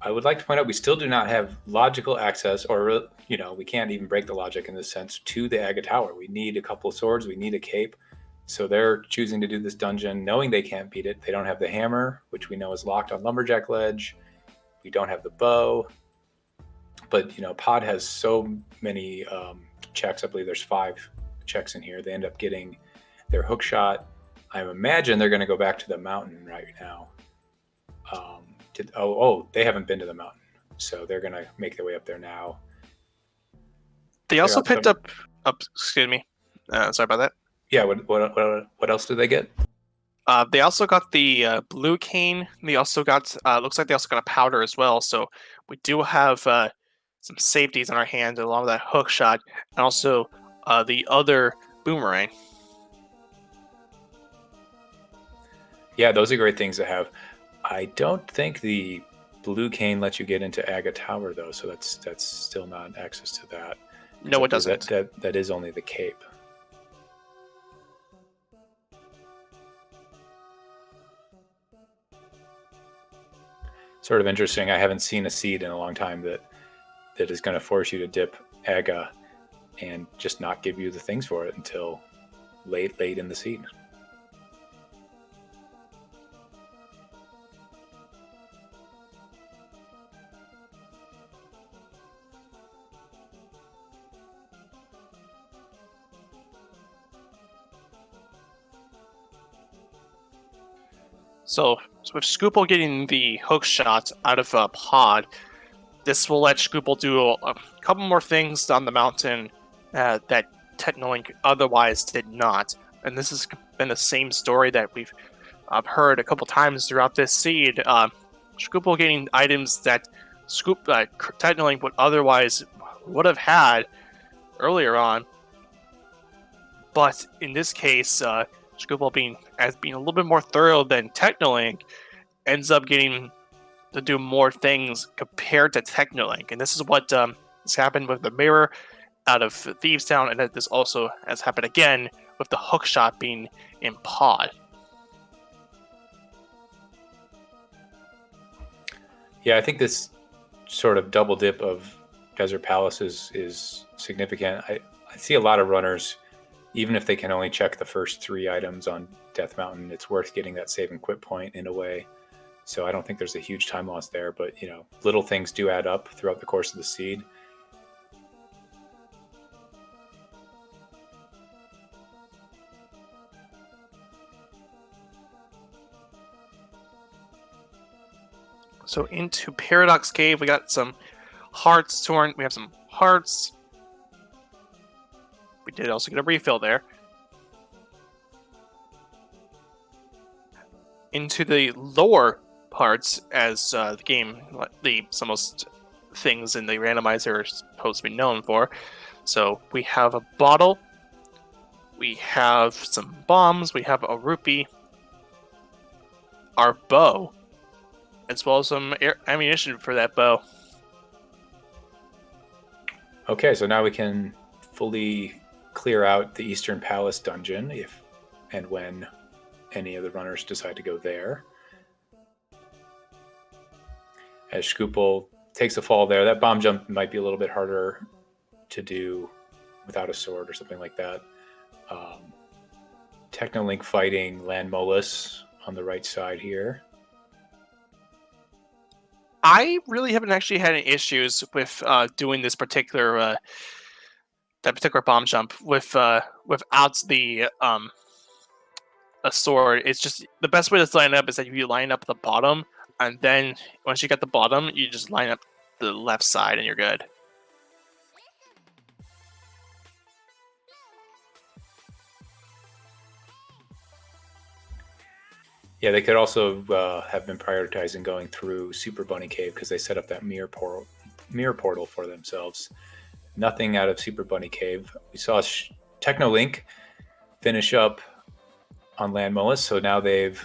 I would like to point out we still do not have logical access, or we can't even break the logic in this sense, to the Aga Tower. We need a couple of swords, we need a cape. So they're choosing to do this dungeon knowing they can't beat it. They don't have the hammer, which we know is locked on Lumberjack Ledge. We don't have the bow. But, Pod has so many checks. I believe there's 5 checks in here. They end up getting their hook shot. I imagine they're going to go back to the mountain right now. They haven't been to the mountain. So they're going to make their way up there now. They also picked up excuse me. Sorry about that. Yeah, what else did they get? They also got the blue cane. They also got looks like they also got a powder as well. So we do have some safeties in our hand along with that hook shot, and also the other boomerang. Yeah, those are great things to have. I don't think the blue cane lets you get into Aga Tower though, so that's still not access to that. No, it doesn't. That is only the cape. Sort of interesting. I haven't seen a seed in a long time that is going to force you to dip Aga and just not give you the things for it until late in the seed. So with Shkoople getting the hook shot out of a pod, this will let Shkoople do a couple more things on the mountain that Teknolink otherwise did not. And this has been the same story that we've heard a couple times throughout this seed. Shkoople getting items that Teknolink would have had earlier on. But in this case, Shkoople being a little bit more thorough than Teknolink ends up getting to do more things compared to Teknolink, and this is what has happened with the mirror out of Thieves Town, and this also has happened again with the hookshot being in pod. Yeah, I think this sort of double dip of Desert Palace is significant. I see a lot of runners, even if they can only check the first 3 items on Death Mountain, it's worth getting that save and quit point in a way. So I don't think there's a huge time loss there, but little things do add up throughout the course of the seed. So into Paradox Cave, we got some hearts torn. We have some hearts. We did also get a refill there. Into the lower parts, as the game, some most things in the randomizer are supposed to be known for. So we have a bottle. We have some bombs. We have a rupee. Our bow, as well as some ammunition for that bow. Okay, so now we can fully clear out the Eastern Palace dungeon if and when any of the runners decide to go there. As Shkoople takes a fall there, that bomb jump might be a little bit harder to do without a sword or something like that. Teknolink fighting Land Molus on the right side here. I really haven't actually had any issues with doing this particular bomb jump without the a sword. It's just the best way to line up is that you line up the bottom, and then once you get the bottom, you just line up the left side, and you're good. Yeah, they could also have been prioritizing going through Super Bunny Cave because they set up that mirror portal for themselves. Nothing out of Super Bunny Cave. We saw Teknolink finish up on Land Molus, so now they've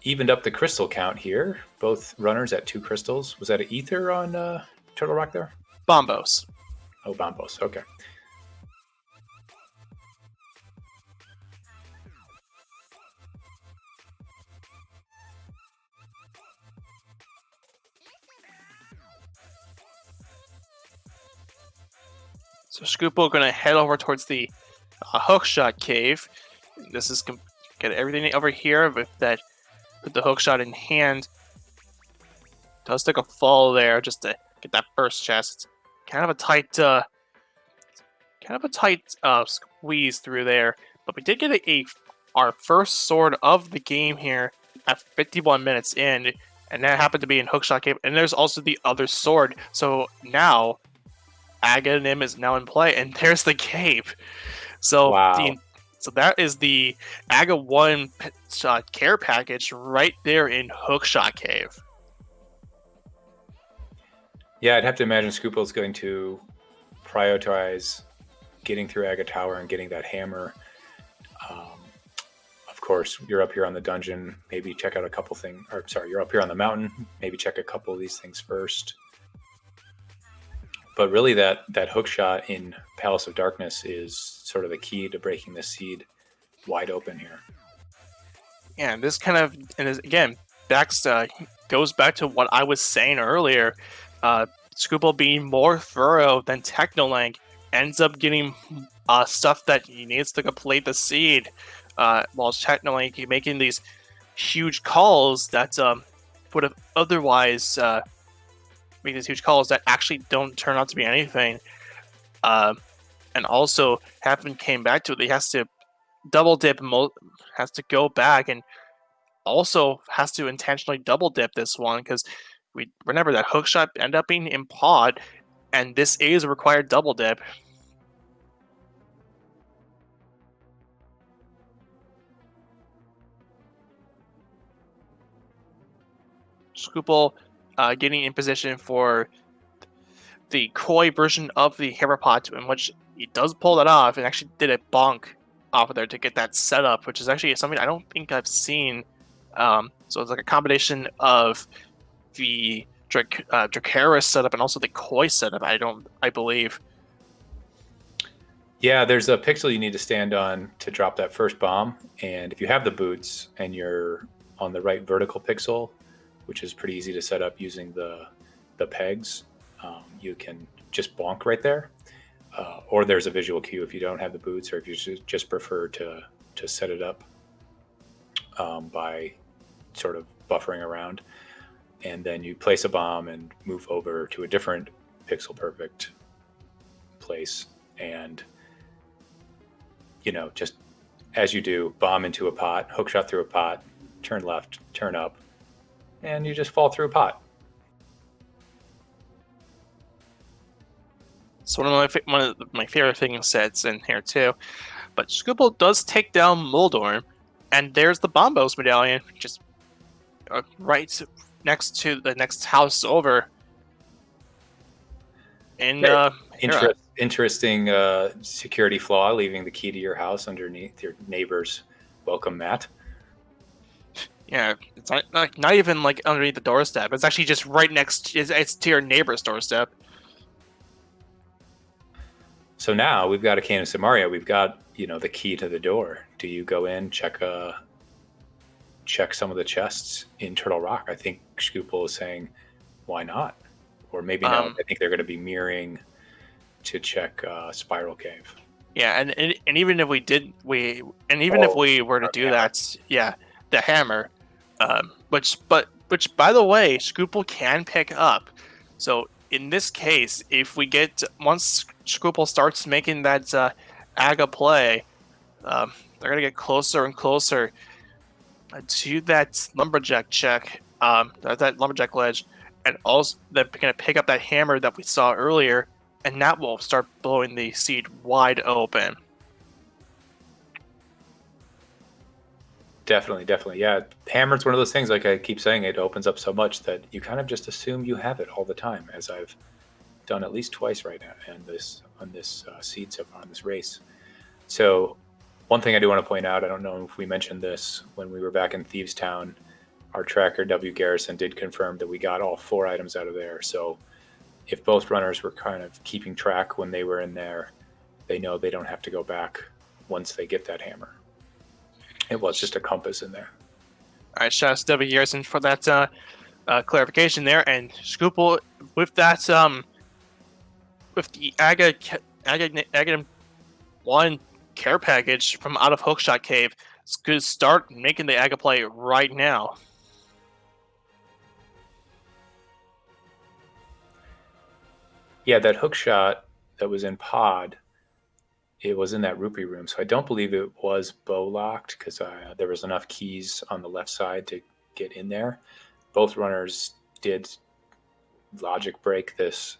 evened up the crystal count here. Both runners at 2 crystals. Was that an ether on Turtle Rock there? Bombos. Oh, Bombos. Okay. So Shkoople going to head over towards the hookshot cave. This is get everything over here with the hookshot in hand. Does take a fall there just to get that first chest. It's kind of a tight squeeze through there, but we did get our first sword of the game here at 51 minutes in, and that happened to be in hookshot cave. And there's also the other sword. So now ALTTTPR is now in play, and there's the cave. So wow. So that is the ALTTTPR 1 care package right there in Hookshot Cave. Yeah, I'd have to imagine Shkoople is going to prioritize getting through Aga Tower and getting that hammer. Of course, you're up here on the dungeon. Maybe check out a couple things. Or sorry, you're up here on the mountain. Maybe check a couple of these things first. But really, that hook shot in Palace of Darkness is sort of the key to breaking this seed wide open here. Yeah, and this kind of, again, goes back to what I was saying earlier. Shkoople being more thorough than Teknolink ends up getting stuff that he needs to complete the seed, while Teknolink making these huge calls that would have otherwise make these huge calls that actually don't turn out to be anything. And also, haven't came back to it. He has to double dip, has to go back, and also has to intentionally double dip this one because we remember that hookshot ended up being in pod, and this is a required double dip. Shkoople getting in position for the Koi version of the Herapot, in which he does pull that off and actually did a bonk off of there to get that set up, which is actually something I don't think I've seen. So it's like a combination of the Dracaris setup and also the Koi setup. I believe. Yeah, there's a pixel you need to stand on to drop that first bomb, and if you have the boots and you're on the right vertical pixel, which is pretty easy to set up using the pegs, you can just bonk right there. Or there's a visual cue if you don't have the boots, or if you just prefer to set it up by sort of buffering around, and then you place a bomb and move over to a different pixel perfect place, and just as you do, bomb into a pot, hookshot through a pot, turn left, turn up, and you just fall through a pot. It's one of my favorite things sets in here too. But Shkoople does take down Muldorm, and there's the Bombos medallion, just right next to the next house over. And interesting security flaw, leaving the key to your house underneath your neighbor's welcome mat. Yeah, it's not even like underneath the doorstep. It's actually just right next. It's to your neighbor's doorstep. So now we've got a Canis and Mario. We've got the key to the door. Do you go in, check some of the chests in Turtle Rock? I think Shkoople is saying, why not? Or maybe no. I think they're going to be mirroring to check Spiral Cave. Yeah, and even if if we were to do that, yeah, the hammer, which by the way, Shkoople can pick up. So in this case, if we once Shkoople starts making that Aga play, they're gonna get closer and closer to that lumberjack check, that lumberjack ledge, and also they're gonna pick up that hammer that we saw earlier, and that will start blowing the seed wide open. Definitely. Yeah, hammer's one of those things, like I keep saying, it opens up so much that you kind of just assume you have it all the time, as I've done at least twice right now on this seed so far, on this race. So one thing I do want to point out, I don't know if we mentioned this when we were back in Thieves Town, our tracker wgarrison did confirm that we got all 4 items out of there. So if both runners were kind of keeping track when they were in there, they know they don't have to go back once they get that hammer. It was just a compass in there. All right, shout out to wgarrison for that clarification there. And Shkoople, with that, with the Aga 1 care package from out of Hookshot Cave, it's good to start making the Aga play right now. Yeah, that hookshot that was in pod, it was in that rupee room, so I don't believe it was bow locked because there was enough keys on the left side to get in there. Both runners did logic break this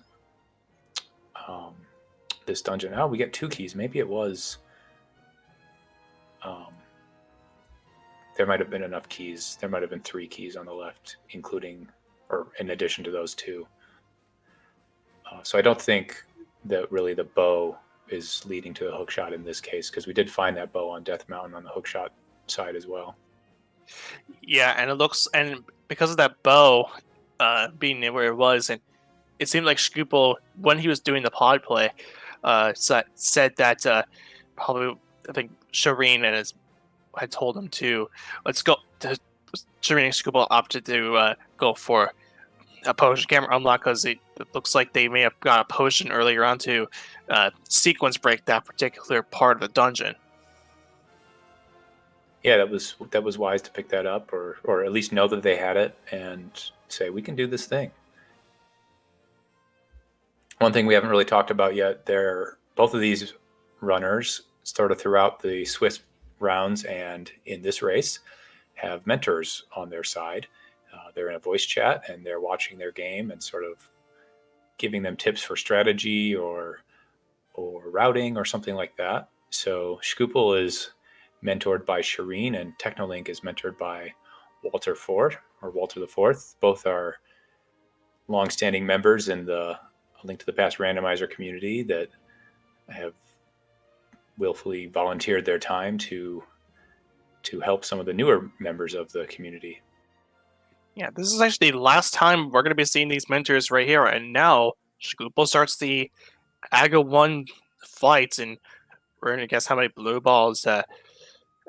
this dungeon. Oh, we get 2 keys. Maybe it was. There might have been enough keys. There might have been 3 keys on the left, including or in addition to those 2. So I don't think that really the bow is leading to the hookshot in this case, because we did find that bow on Death Mountain on the hookshot side as well. Yeah, and because of that bow being where it was, and it seemed like Shkoople, when he was doing the pod play, said that probably, I think Shareen had told him to let's go. Shareen and Shkoople opted to go for a potion camera unlock because it looks like they may have got a potion earlier on to sequence break that particular part of the dungeon. Yeah, that was wise to pick that up, or at least know that they had it and say, we can do this thing. One thing we haven't really talked about yet, both of these runners sort of throughout the Swiss rounds and in this race have mentors on their side. They're in a voice chat and they're watching their game and sort of giving them tips for strategy or routing or something like that. So Shkoople is mentored by Shareen, and Teknolink is mentored by Walther the Fourth. Both are longstanding members in the Link to the Past randomizer community that have willfully volunteered their time to help some of the newer members of the community. Yeah, this is actually the last time we're going to be seeing these mentors right here. And now Shkoople starts the Aga 1 fight, and we're going to guess how many blue balls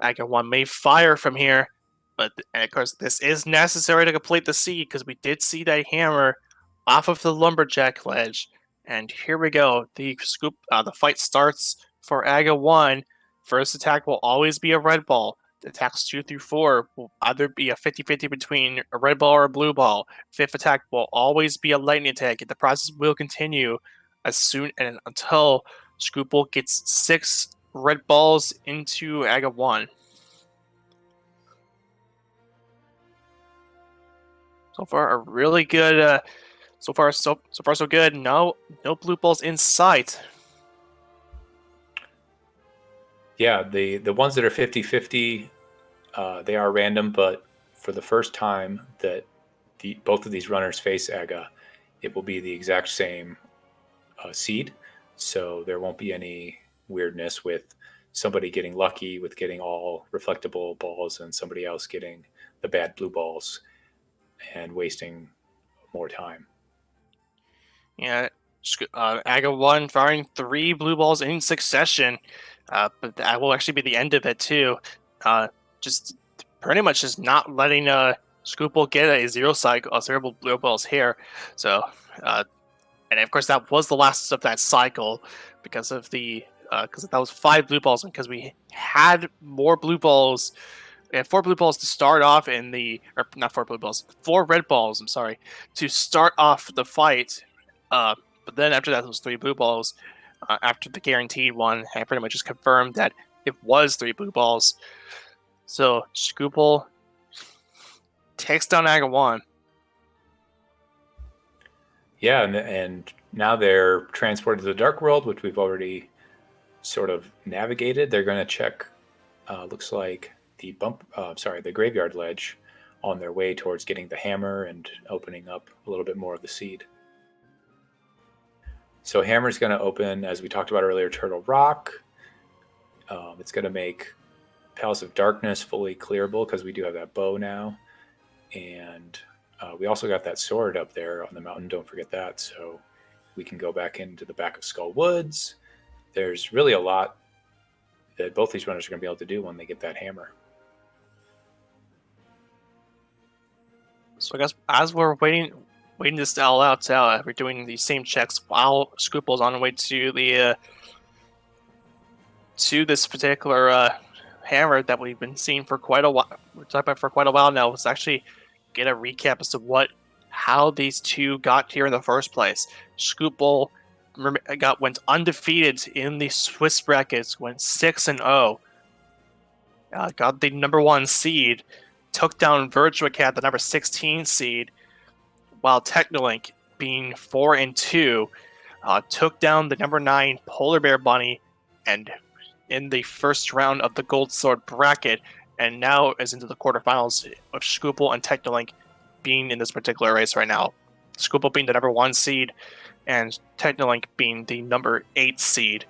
Aga 1 may fire from here. But of course, this is necessary to complete the seed because we did see that hammer off of the lumberjack ledge. And here we go. The fight starts for Aga 1. First attack will always be a red ball. Attacks 2 through 4 will either be a 50-50 between a red ball or a blue ball. Fifth attack will always be a lightning attack. The process will continue as soon and until Shkoople gets 6 red balls into Aga 1. So far, a really good. So far, so good. No blue balls in sight. Yeah, the ones that are 50-50, they are random, but for the first time that both of these runners face Aga, it will be the exact same seed. So there won't be any weirdness with somebody getting lucky with getting all reflectable balls and somebody else getting the bad blue balls and wasting more time. Yeah, Aga 1 firing 3 blue balls in succession. But that will actually be the end of it, too. Just pretty much just not letting Shkoople get a zero blue balls here. So, and of course, that was the last of that cycle because of because that was 5 blue balls, and because we had more blue balls. We had 4 blue balls to start off or not 4 blue balls, 4 red balls, I'm sorry, to start off the fight. But then after that, it was 3 blue balls. After the guaranteed one, I pretty much just confirmed that it was 3 blue balls. So Shkoople takes down Aga 1. Yeah, and now they're transported to the dark world, which we've already sort of navigated. They're going to check, looks like the graveyard ledge on their way towards getting the hammer and opening up a little bit more of the seed. So hammer's going to open, as we talked about earlier, Turtle Rock. It's going to make Palace of Darkness fully clearable because we do have that bow now. And we also got that sword up there on the mountain. Don't forget that. So we can go back into the back of Skull Woods. There's really a lot that both these runners are going to be able to do when they get that hammer. So I guess as we're waiting this all out, we're doing the same checks while Shkoople's on the way to the to this particular hammer that we've been seeing for quite a while. We're talking about for quite a while now. Let's actually get a recap as to how these two got here in the first place. Shkoople went undefeated in the Swiss brackets, went 6-0. Got the number 1 seed, took down Virtua Cat, the number 16 seed, while Teknolink, being 4-2, took down the number 9 Polar Bear Bunny, and in the first round of the Gold Sword bracket, and now is into the quarterfinals of Shkoople and Teknolink being in this particular race right now. Shkoople being the number 1 seed, and Teknolink being the number 8 seed.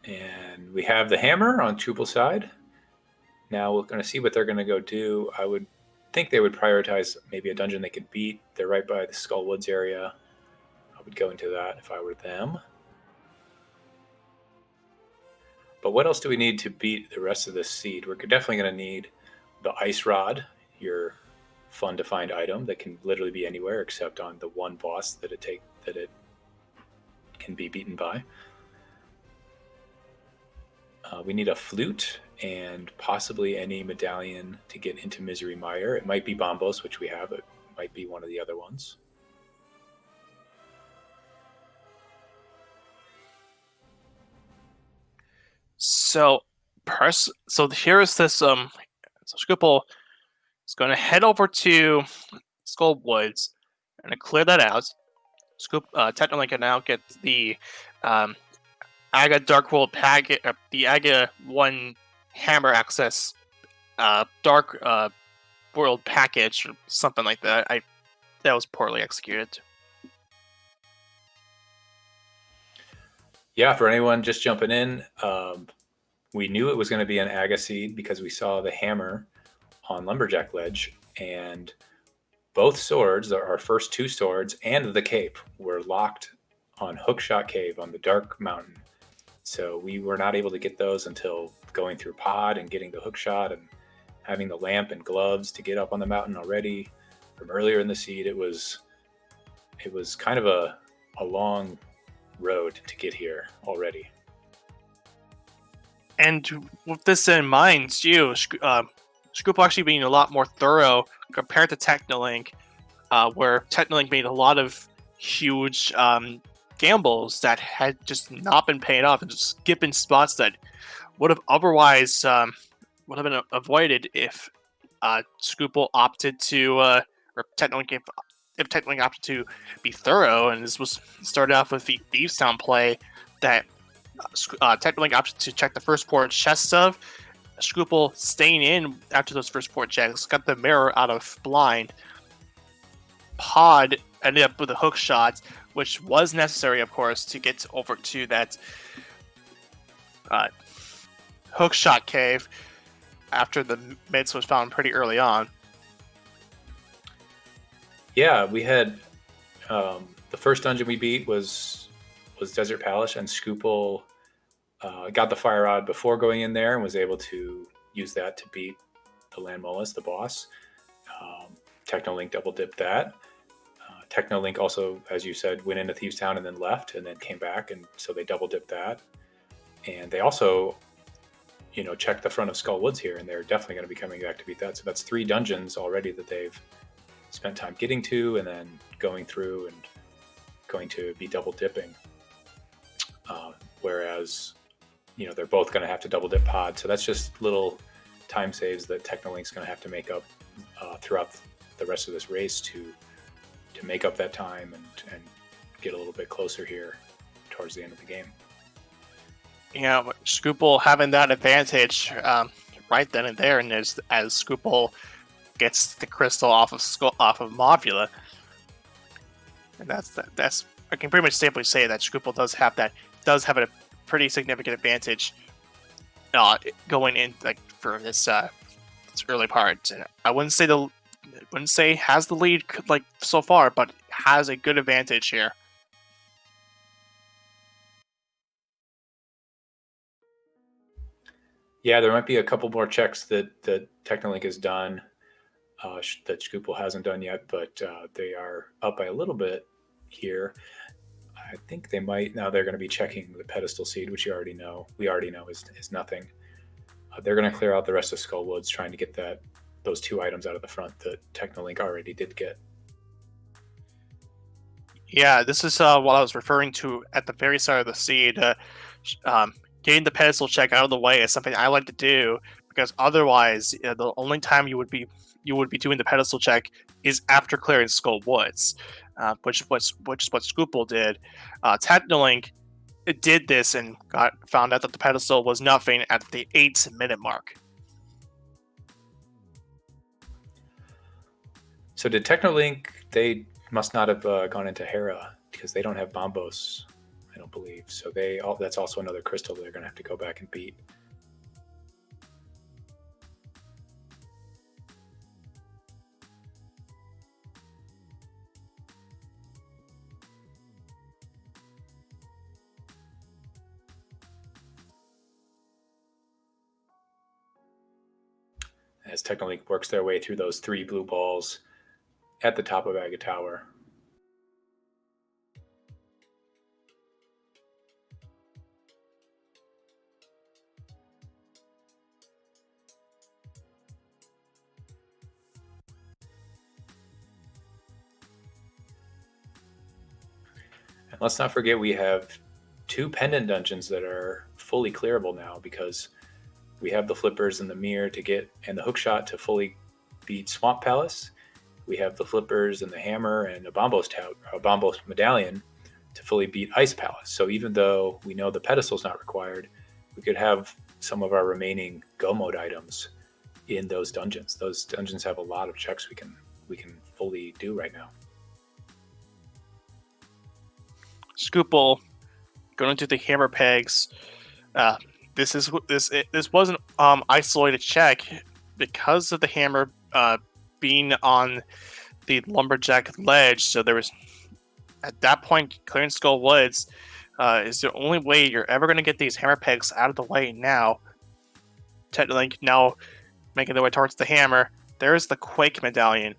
And we have the hammer on Shkoople's side. Now we're going to see what they're going to go do. I would think they would prioritize maybe a dungeon they could beat. They're right by the Skull Woods area. I would go into that if I were them. But what else do we need to beat the rest of this seed? We're definitely going to need the Ice Rod, your fun to find item that can literally be anywhere except on the one boss that it can be beaten by. We need a flute and possibly any medallion to get into Misery Mire. It might be Bombos, which we have. It might be one of the other ones. So here is this so Shkoople is going to head over to Skull Woods and clear that out. Teknolink can now get the Aga Dark World packet, the Aga 1 Hammer Access Dark World package, or something like that. That was poorly executed. Yeah, for anyone just jumping in, we knew it was going to be an Aga seed because we saw the hammer on Lumberjack Ledge, and both swords, our first 2 swords and the cape, were locked on Hookshot Cave on the Dark Mountain. So we were not able to get those until going through pod and getting the hookshot and having the lamp and gloves to get up on the mountain already from earlier in the seed. It was kind of a long road to get here already. And with this in mind, too, Shkoople actually being a lot more thorough compared to Teknolink, where Teknolink made a lot of huge gambles that had just not been paying off and just skipping spots that would have otherwise would have been avoided if Shkoople opted to, or Teknolink, if Teknolink opted to be thorough. And this was started off with the Thieves Town play that Teknolink opted to check the first port chest of. Shkoople staying in after those first port checks, got the mirror out of blind. Pod ended up with a hook shot, which was necessary, of course, to get over to that hookshot cave after the mids was found pretty early on. Yeah, we had the first dungeon we beat was Desert Palace, and Shkoople got the fire rod before going in there and was able to use that to beat the Land Mollis, the boss. Teknolink double dipped that. Teknolink also, as you said, went into Thieves Town and then left and then came back, and so they double dipped that. And they also, checked the front of Skull Woods here, and they're definitely going to be coming back to beat that. So that's 3 dungeons already that they've spent time getting to and then going through and going to be double dipping. Whereas, they're both going to have to double dip pod. So that's just little time saves that Teknolink's going to have to make up throughout the rest of this race to make up that time and get a little bit closer here towards the end of the game. Shkoople having that advantage right then and there, and as Shkoople gets the crystal off of Mobula, and that's I can pretty much safely say that Shkoople does have a pretty significant advantage going in for this early part. And I wouldn't say has the lead so far, but has a good advantage here. Yeah, there might be a couple more checks that Teknolink has done that Shkoople hasn't done yet, but they are up by a little bit here. I think they might now. They're going to be checking the pedestal seed, which we already know is nothing. They're going to clear out the rest of Skull Woods, trying to get those 2 items out of the front that Teknolink already did get. Yeah, this is what I was referring to at the very start of the seed. Getting the pedestal check out of the way is something I like to do, because otherwise, the only time you would be doing the pedestal check is after clearing Skull Woods, which is what Shkoople did. Teknolink did this and found out that the pedestal was nothing at the 8-minute mark. So did Teknolink? They must not have gone into Hera because they don't have Bombos, I don't believe. So that's also another crystal they're going to have to go back and beat. As Teknolink works their way through those 3 blue balls at the top of Aga Tower. And let's not forget we have 2 pendant dungeons that are fully clearable now, because we have the flippers and the mirror and the hookshot to fully beat Swamp Palace. We have the flippers and the hammer and a Bombos medallion to fully beat Ice Palace. So even though we know the pedestal's not required, we could have some of our remaining Go mode items in those dungeons. Those dungeons have a lot of checks we can fully do right now. Shkoople going to the hammer pegs, this wasn't isolated check because of the hammer being on the lumberjack ledge. So there was at that point clearing Skull Woods is the only way you're ever going to get these hammer pegs out of the way. Now, Teknolink now making their way towards the hammer. There's the Quake medallion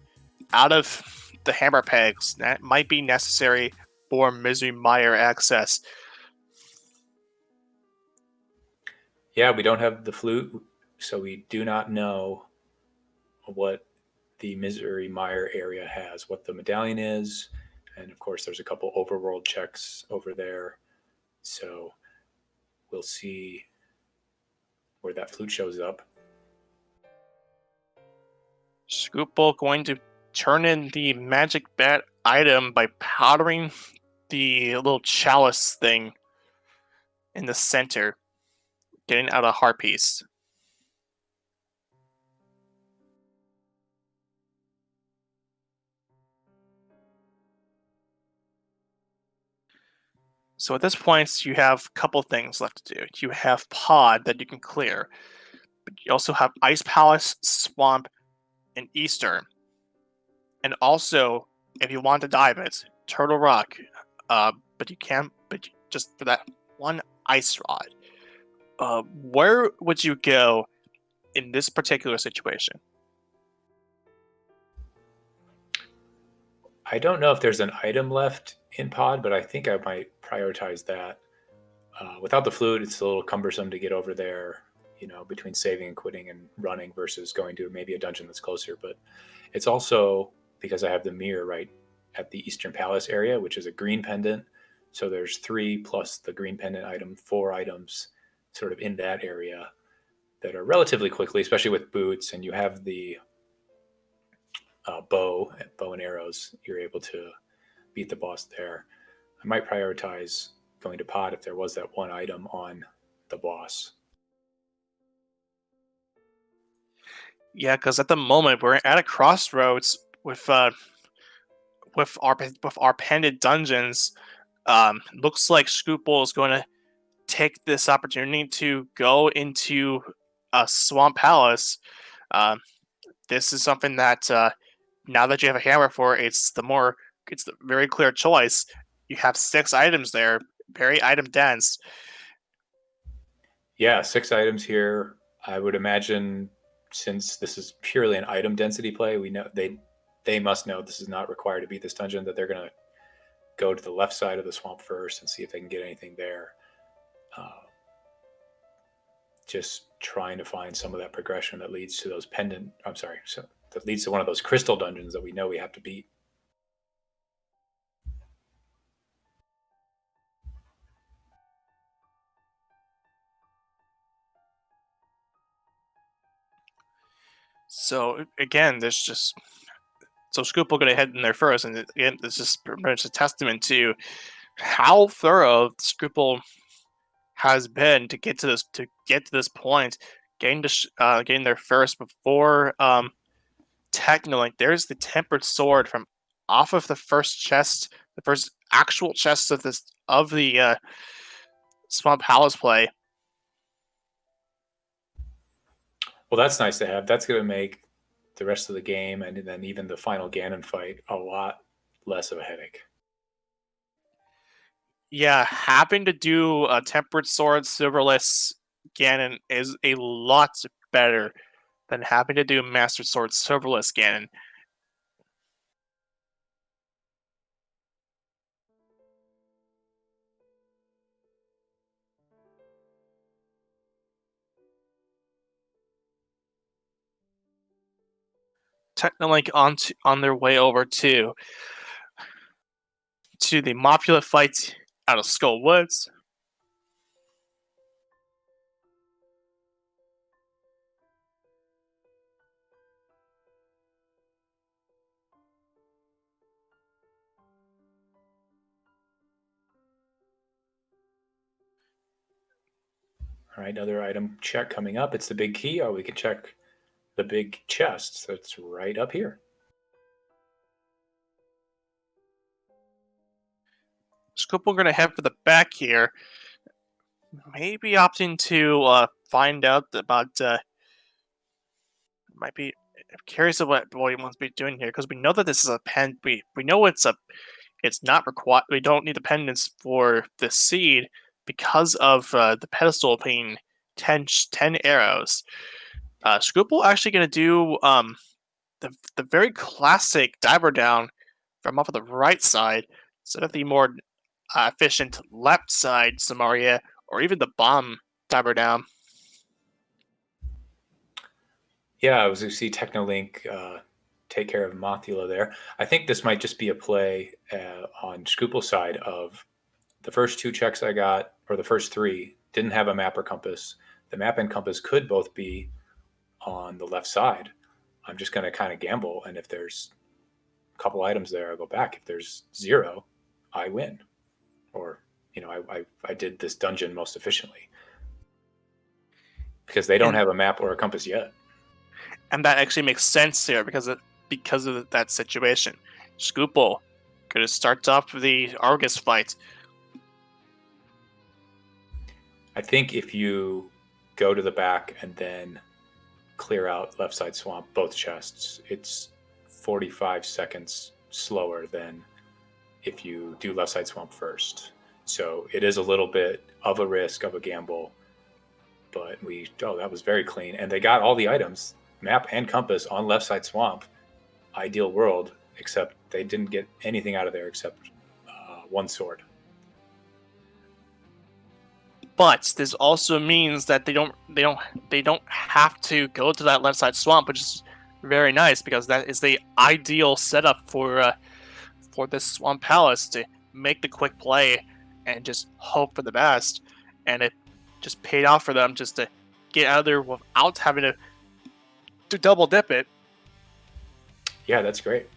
out of the hammer pegs that might be necessary for Misery Mire access. Yeah, we don't have the flute, so we do not know what the Misery Mire area has, what the medallion is, and of course there's a couple overworld checks over there. So we'll see where that flute shows up. Shkoople going to turn in the magic bat item by powdering the little chalice thing in the center, getting out a heart piece. So at this point, you have a couple things left to do. You have Pod that you can clear, but you also have Ice Palace, Swamp, and Eastern. And also, if you want to dive it, Turtle Rock. But you can't. But just for that one ice rod. Where would you go in this particular situation? I don't know if there's an item left in Pod, but I think I might prioritize that. Without the flute, it's a little cumbersome to get over there, between saving and quitting and running versus going to maybe a dungeon that's closer. But it's also because I have the mirror right at the Eastern Palace area, which is a green pendant. So there's 3 plus the green pendant item, 4 items sort of in that area that are relatively quickly, especially with boots, and you have the bow and arrows. You're able to beat the boss there. I might prioritize going to Pod if there was that one item on the boss. Yeah, because at the moment we're at a crossroads with our pendant dungeons. Looks like Shkoople is going to take this opportunity to go into a Swamp Palace. This is something that now that you have a hammer for, it's the very clear choice. You have 6 items there, very item dense. Yeah, 6 items here. I would imagine, since this is purely an item density play, we know they must know this is not required to beat this dungeon, that they're going to go to the left side of the swamp first and see if they can get anything there. Just trying to find some of that progression that leads to those that leads to one of those crystal dungeons that we know we have to beat. So again, so Shkoople going to head in there first, and again, this is pretty much a testament to how thorough Shkoople has been to get to this point, getting there first before Teknolink. There's the tempered sword from off of the first chest, the first actual chest of the Swamp Palace play. Well, that's nice to have. That's going to make the rest of the game and then even the final Ganon fight a lot less of a headache. Yeah, having to do a tempered sword silverless Ganon is a lot better than having to do Master Sword silverless Ganon. Teknolink on their way over to the Mopula fight out of Skull Woods. All right, another item check coming up. It's the big key, or we can check the big chest. So it's right up here. Shkoople going to head for the back here, maybe opting to find out about. Might be curious of what he wants to be doing here because we know that this is a pen. We know it's not required. We don't need the pendants for the seed because of the pedestal being 10 arrows. Shkoople actually going to do the very classic diver down from off of the right side instead of the more efficient left side Samaria or even the bomb diver down. Yeah, I was going to see Teknolink take care of Mothula there. I think this might just be a play on Shkoople's side of the first 2 checks I got, or the first 3, didn't have a map or compass. The map and compass could both be on the left side. I'm just going to kind of gamble, and if there's a couple items there, I'll go back. If there's 0, I win. Or, I did this dungeon most efficiently. Because they don't have a map or a compass yet. And that actually makes sense here because of that situation. Shkoople gonna start off the Argus fight. I think if you go to the back and then clear out left side swamp, both chests, it's 45 seconds slower than if you do left side swamp first. So it is a little bit of a risk, of a gamble, but that was very clean. And they got all the items, map and compass, on left side swamp. Ideal world, except they didn't get anything out of there except 1 sword. But this also means that they don't have to go to that left side swamp, which is very nice because that is the ideal setup for this swamp palace to make the quick play and just hope for the best. And it just paid off for them just to get out of there without having to double dip it. Yeah, that's great.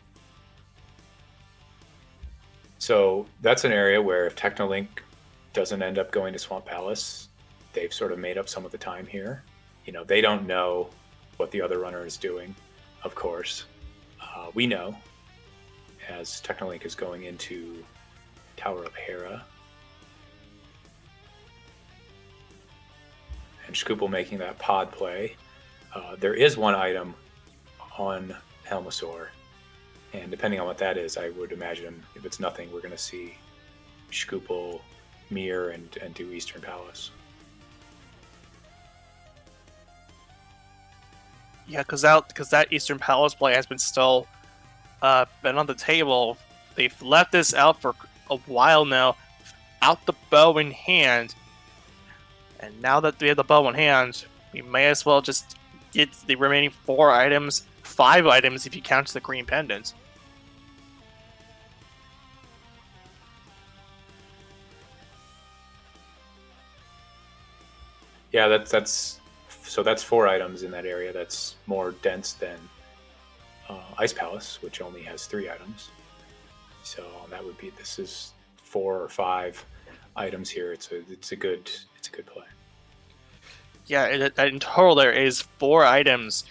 So that's an area where if Teknolink doesn't end up going to Swamp Palace, they've sort of made up some of the time here. They don't know what the other runner is doing, of course. We know, as Teknolink is going into Tower of Hera. And Shkoople making that pod play. There is 1 item on Helmasaur, and depending on what that is, I would imagine if it's nothing, we're going to see Shkoople mirror and do Eastern Palace. Yeah, because that Eastern Palace play has been still been on the table. They've left this out for a while now, out the bow in hand, and now that we have the bow in hand, we may as well just get the remaining 4 items, 5 items if you count the green pendant. Yeah, that's 4 items in that area. That's more dense than Ice Palace, which only has 3 items. So this is 4 or 5 items here. It's a good play. Yeah, in total there is 4 items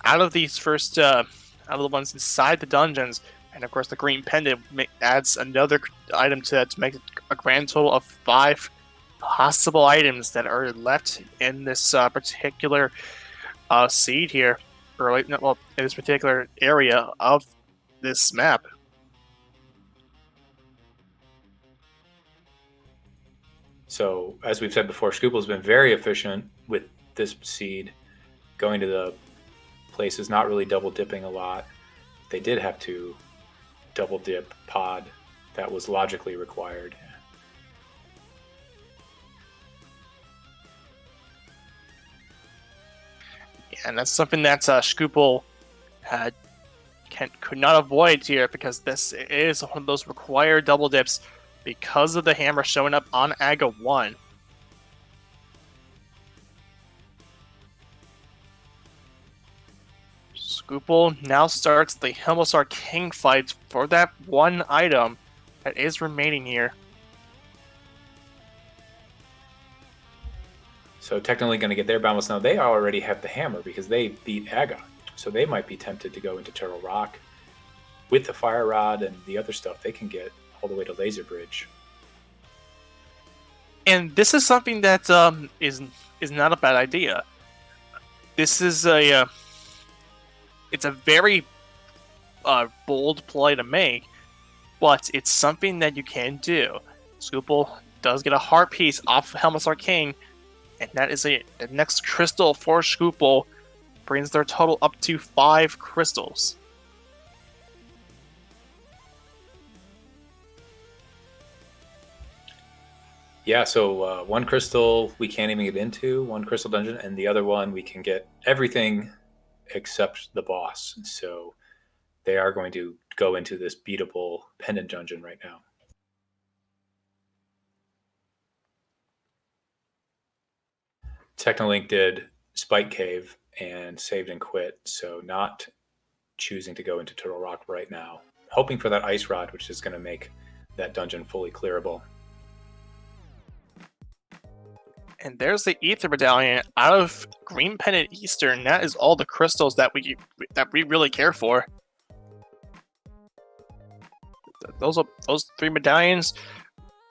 out of these first out of the ones inside the dungeons, and of course the green pendant adds another item to that to make a grand total of 5 possible items that are left in this particular seed here, or in this particular area of this map. So, as we've said before, Shkoople's been very efficient with this seed, going to the places, not really double dipping a lot. They did have to double dip pod. That was logically required. And that's something that Shkoople could not avoid here, because this is one of those required double dips because of the hammer showing up on Aga 1. Shkoople now starts the Helmasaur King fight for that 1 item that is remaining here. So technically going to get their boundless now. They already have the hammer because they beat Aga. So they might be tempted to go into Turtle Rock. With the Fire Rod and the other stuff, they can get all the way to Laser Bridge. And this is something that is not a bad idea. This is it's a very bold play to make, but it's something that you can do. Shkoople does get a heart piece off Helmut's Arcane, and that is the next crystal for Shkoople brings their total up to 5 crystals. Yeah, so one crystal we can't even get into, one crystal dungeon, and the other one we can get everything except the boss. So they are going to go into this beatable pendant dungeon right now. Teknolink did Spike Cave and saved and quit, so not choosing to go into Turtle Rock right now. Hoping for that Ice Rod, which is going to make that dungeon fully clearable. And there's the Ether Medallion out of Green Pendant Eastern. That is all the crystals that we really care for. Those 3 medallions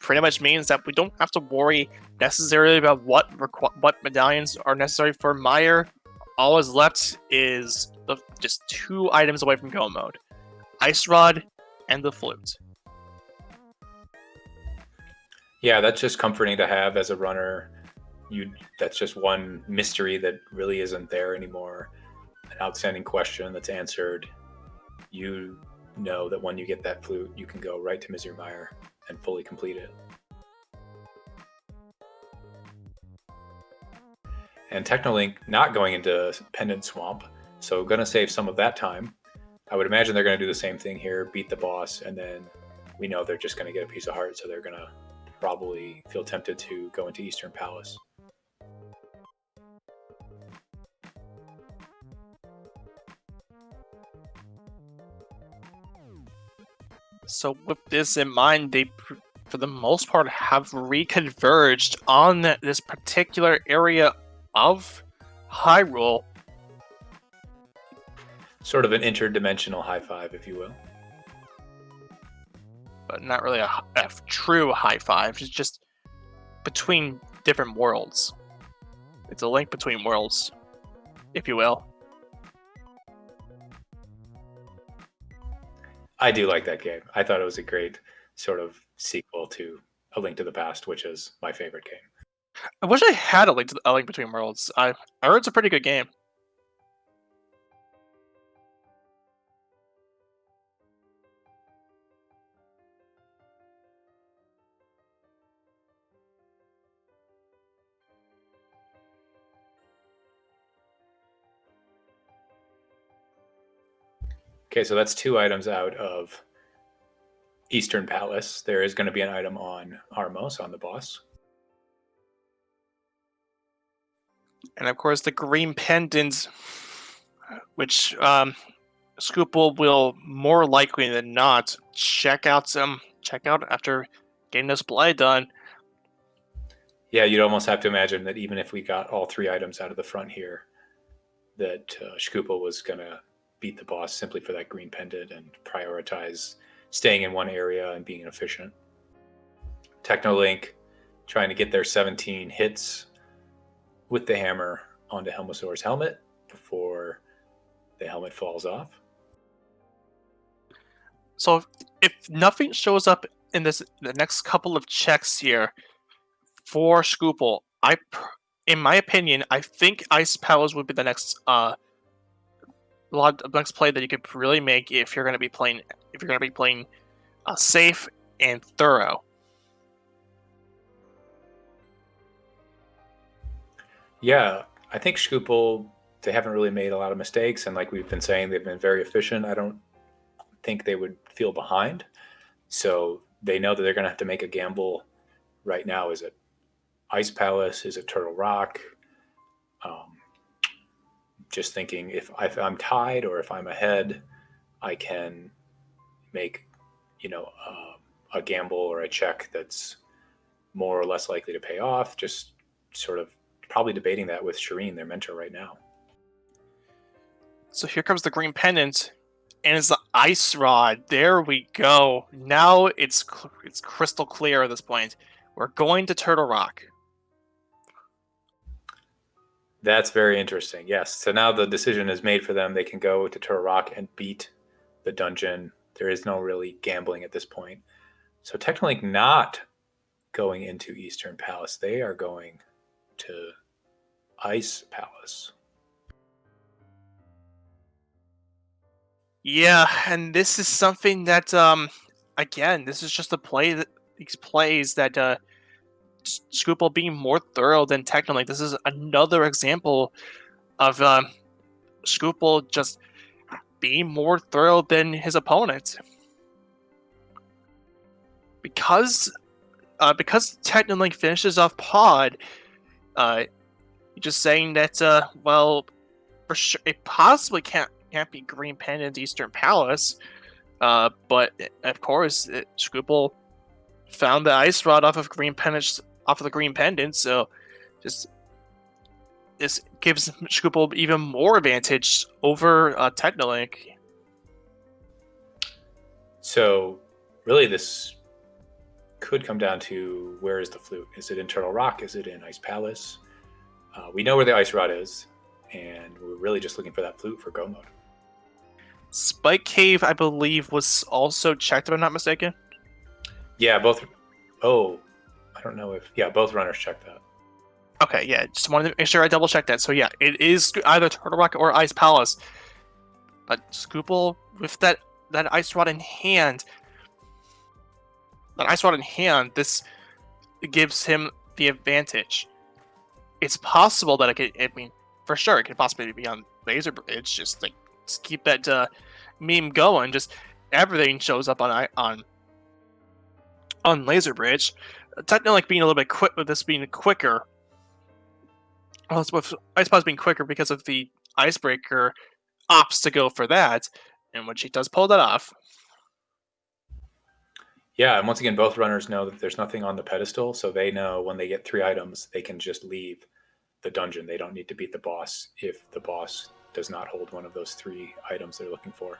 pretty much means that we don't have to worry necessarily about what medallions are necessary for Meyer. All is left is just 2 items away from go mode: Ice Rod and the Flute. Yeah, that's just comforting to have as a runner. That's just one mystery that really isn't there anymore. An outstanding question that's answered. You know that when you get that flute, you can go right to Mizurmire and fully complete it. And Teknolink not going into Pendant Swamp, so going to save some of that time. I would imagine they're going to do the same thing here, beat the boss, and then we know they're just going to get a piece of heart, so they're going to probably feel tempted to go into Eastern Palace. So with this in mind, they, for the most part, have reconverged on this particular area of Hyrule. Sort of an interdimensional high five, if you will. But not really a true high five. It's just between different worlds. It's a link between worlds, if you will. I do like that game. I thought it was a great sort of sequel to A Link to the Past, which is my favorite game. I wish I had a Link Between Worlds. I heard it's a pretty good game. Okay, so that's 2 items out of Eastern Palace. There is going to be an item on Armos, on the boss. And of course, the green pendant, which Shkoople will more likely than not check out after getting this play done. Yeah, you'd almost have to imagine that even if we got all 3 items out of the front here, that Shkoople was going to beat the boss simply for that green pendant and prioritize staying in one area and being efficient. Teknolink trying to get their 17 hits with the hammer onto Helmasaur's helmet before the helmet falls off. So if nothing shows up in the next couple of checks here for Shkoople, in my opinion, I think Ice Palace would be the next next play that you could really make if you're going to be playing safe and thorough. Yeah, I think Shkoople, they haven't really made a lot of mistakes, and like we've been saying, they've been very efficient. I don't think they would feel behind, so they know that they're going to have to make a gamble right now. Is it Ice Palace? Is it Turtle Rock? Just thinking if I'm tied or if I'm ahead, I can make a gamble or a check that's more or less likely to pay off. Just sort of probably debating that with Shareen, their mentor right now. So here comes the green pendant, and it's the Ice Rod. There we go. Now it's crystal clear at this point. We're going to Turtle Rock. That's very interesting. Yes. So now the decision is made for them. They can go to Turtle Rock and beat the dungeon. There is no really gambling at this point. So Teknolink not going into Eastern Palace. They are going to Ice Palace. Yeah, and this is something that, again, this is just a play that these plays that Shkoople being more thorough than Teknolink. This is another example of Shkoople just being more thorough than his opponent. Because Teknolink finishes off Pod, just saying that well, for sure it possibly can't be Green Pendant Eastern Palace, but of course Shkoople found the ice rod off of the Green Pendant, so just this gives Shkoople even more advantage over Teknolink. So really this could come down to where is the flute? Is it in Turtle Rock? Is it in Ice Palace? We know where the ice rod is, and we're really just looking for that flute for go mode. Spike Cave, I believe, was also checked, if I'm not mistaken. Yeah, both. Oh, I don't know if. Yeah, both runners checked that. Okay, yeah, just wanted to make sure I double checked that. So yeah, it is either Turtle Rock or Ice Palace. But Shkoople, with that ice rod in hand, this gives him the advantage. It's possible that for sure, it could possibly be on Laser Bridge. Just keep that meme going. Just everything shows up on Laser Bridge. Technically, being a little bit quick with this being quicker. Well, with Ice Palace being quicker because of the Icebreaker opts to go for that, and when she does pull that off. Yeah, and once again, both runners know that there's nothing on the pedestal, so they know when they get 3 items, they can just leave the dungeon. They don't need to beat the boss if the boss does not hold one of those 3 items they're looking for.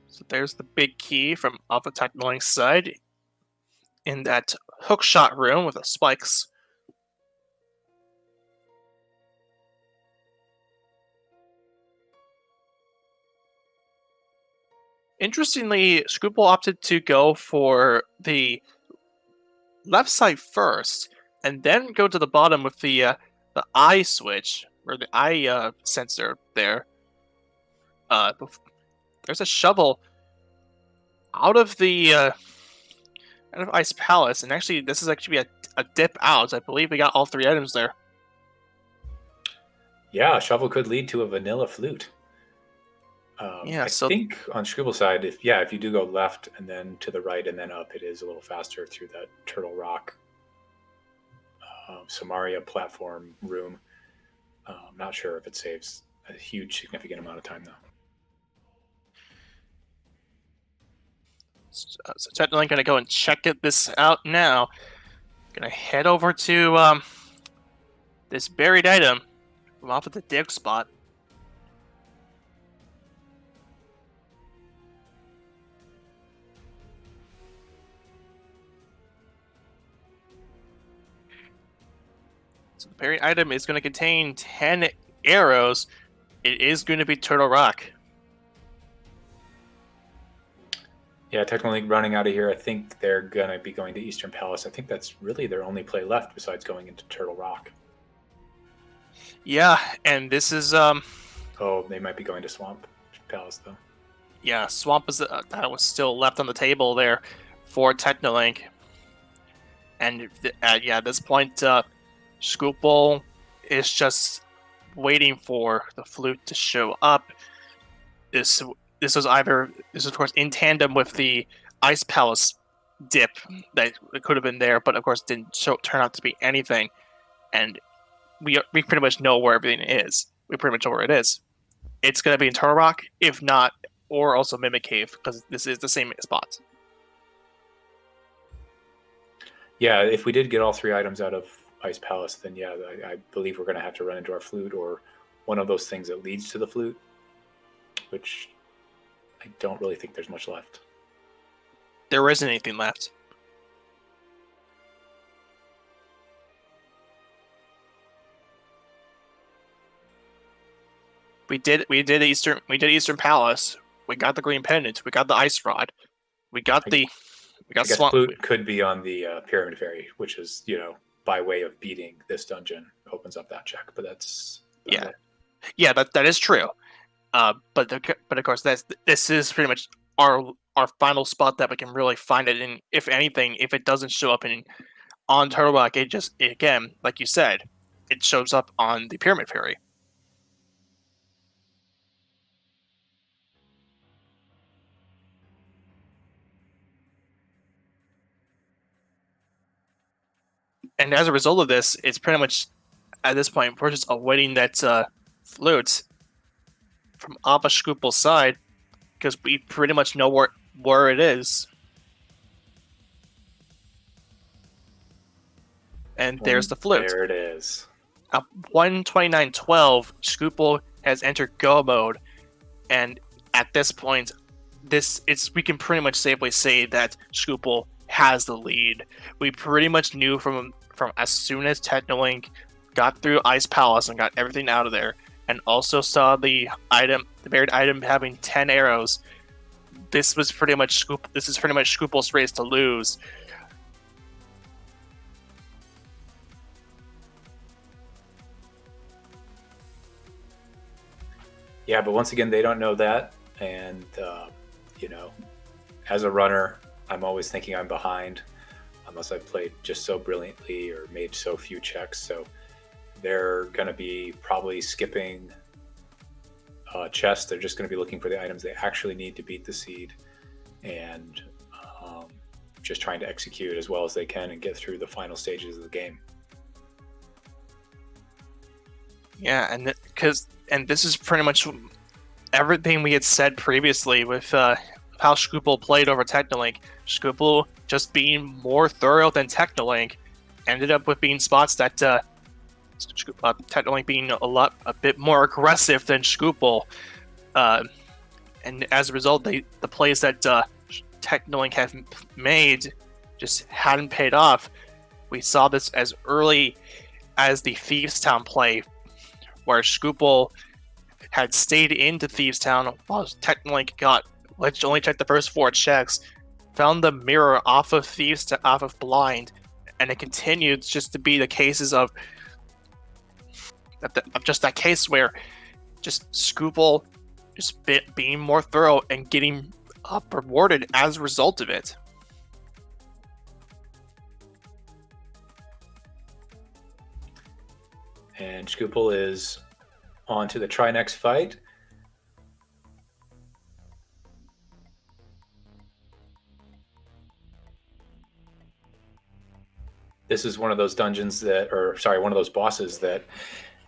So there's the big key from Alpha Teknolink's side in that hookshot room with the spikes. Interestingly, Shkoople opted to go for the left side first, and then go to the bottom with the eye switch, or the eye sensor there. There's a shovel out of Ice Palace, and actually this is actually a dip out. I believe we got all 3 items there. Yeah, a shovel could lead to a vanilla flute. I think on Shkoople's side, if you do go left and then to the right and then up, it is a little faster through that Turtle Rock Samaria platform room. I'm not sure if it saves a huge significant amount of time though. So Teknolink gonna go and check this out now. Gonna head over to this buried item off of the dig spot. So the buried item is going to contain 10 arrows. It is going to be Turtle Rock. Yeah, Teknolink running out of here. I think they're going to be going to Eastern Palace. I think that's really their only play left besides going into Turtle Rock. Yeah, and this is... Oh, they might be going to Swamp Palace, though. Yeah, Swamp is that was still left on the table there for Teknolink. And at this point, Shkoople is just waiting for the flute to show up. This is of course in tandem with the Ice Palace dip that could have been there, but of course didn't turn out to be anything. And we pretty much know where everything is. We pretty much know where it is. It's going to be in Turtle Rock, if not, or also Mimic Cave, because this is the same spot. Yeah, if we did get all 3 items out of Ice Palace, then yeah, I believe we're going to have to run into our flute or one of those things that leads to the flute, which I don't really think there's much left. There isn't anything left. We did Eastern Palace. We got the green pendant. We got the ice rod. We got I guess swamp. flute could be on the pyramid fairy, which is, by way of beating this dungeon opens up that check. But that's Yeah. it. Yeah, that is true. But of course this is pretty much our final spot that we can really find it in. If anything, if it doesn't show up on Turtle Rock, again, like you said, it shows up on the Pyramid Fairy. And as a result of this, it's pretty much at this point we're just awaiting that flute from Abba Shkoople's side, because we pretty much know where it is. And there's the flute. There it is. 129.12, Shkoople has entered go mode, and at this point, we can pretty much safely say that Shkoople has the lead. We pretty much knew from as soon as Teknolink got through Ice Palace and got everything out of there, and also saw the buried item having 10 arrows. This is pretty much Shkoople's race to lose. Yeah, but once again, they don't know that. And, as a runner, I'm always thinking I'm behind unless I've played just so brilliantly or made so few checks. So they're going to be probably skipping chests. They're just going to be looking for the items they actually need to beat the seed and just trying to execute as well as they can and get through the final stages of the game. Yeah, and this is pretty much everything we had said previously with how Shkoople played over Teknolink. Shkoople just being more thorough than Teknolink ended up with being spots that Teknolink being a bit more aggressive than Shkoople, and as a result, the plays that Teknolink have made just hadn't paid off. We saw this as early as the Thieves Town play, where Shkoople had stayed into Thieves Town while Teknolink only checked the first 4 checks, found the mirror off of Blind, and it continued just to be the cases of just that case where just Shkoople just being more thorough and getting rewarded as a result of it. And Shkoople is on to the try next fight. This is one of those dungeons one of those bosses that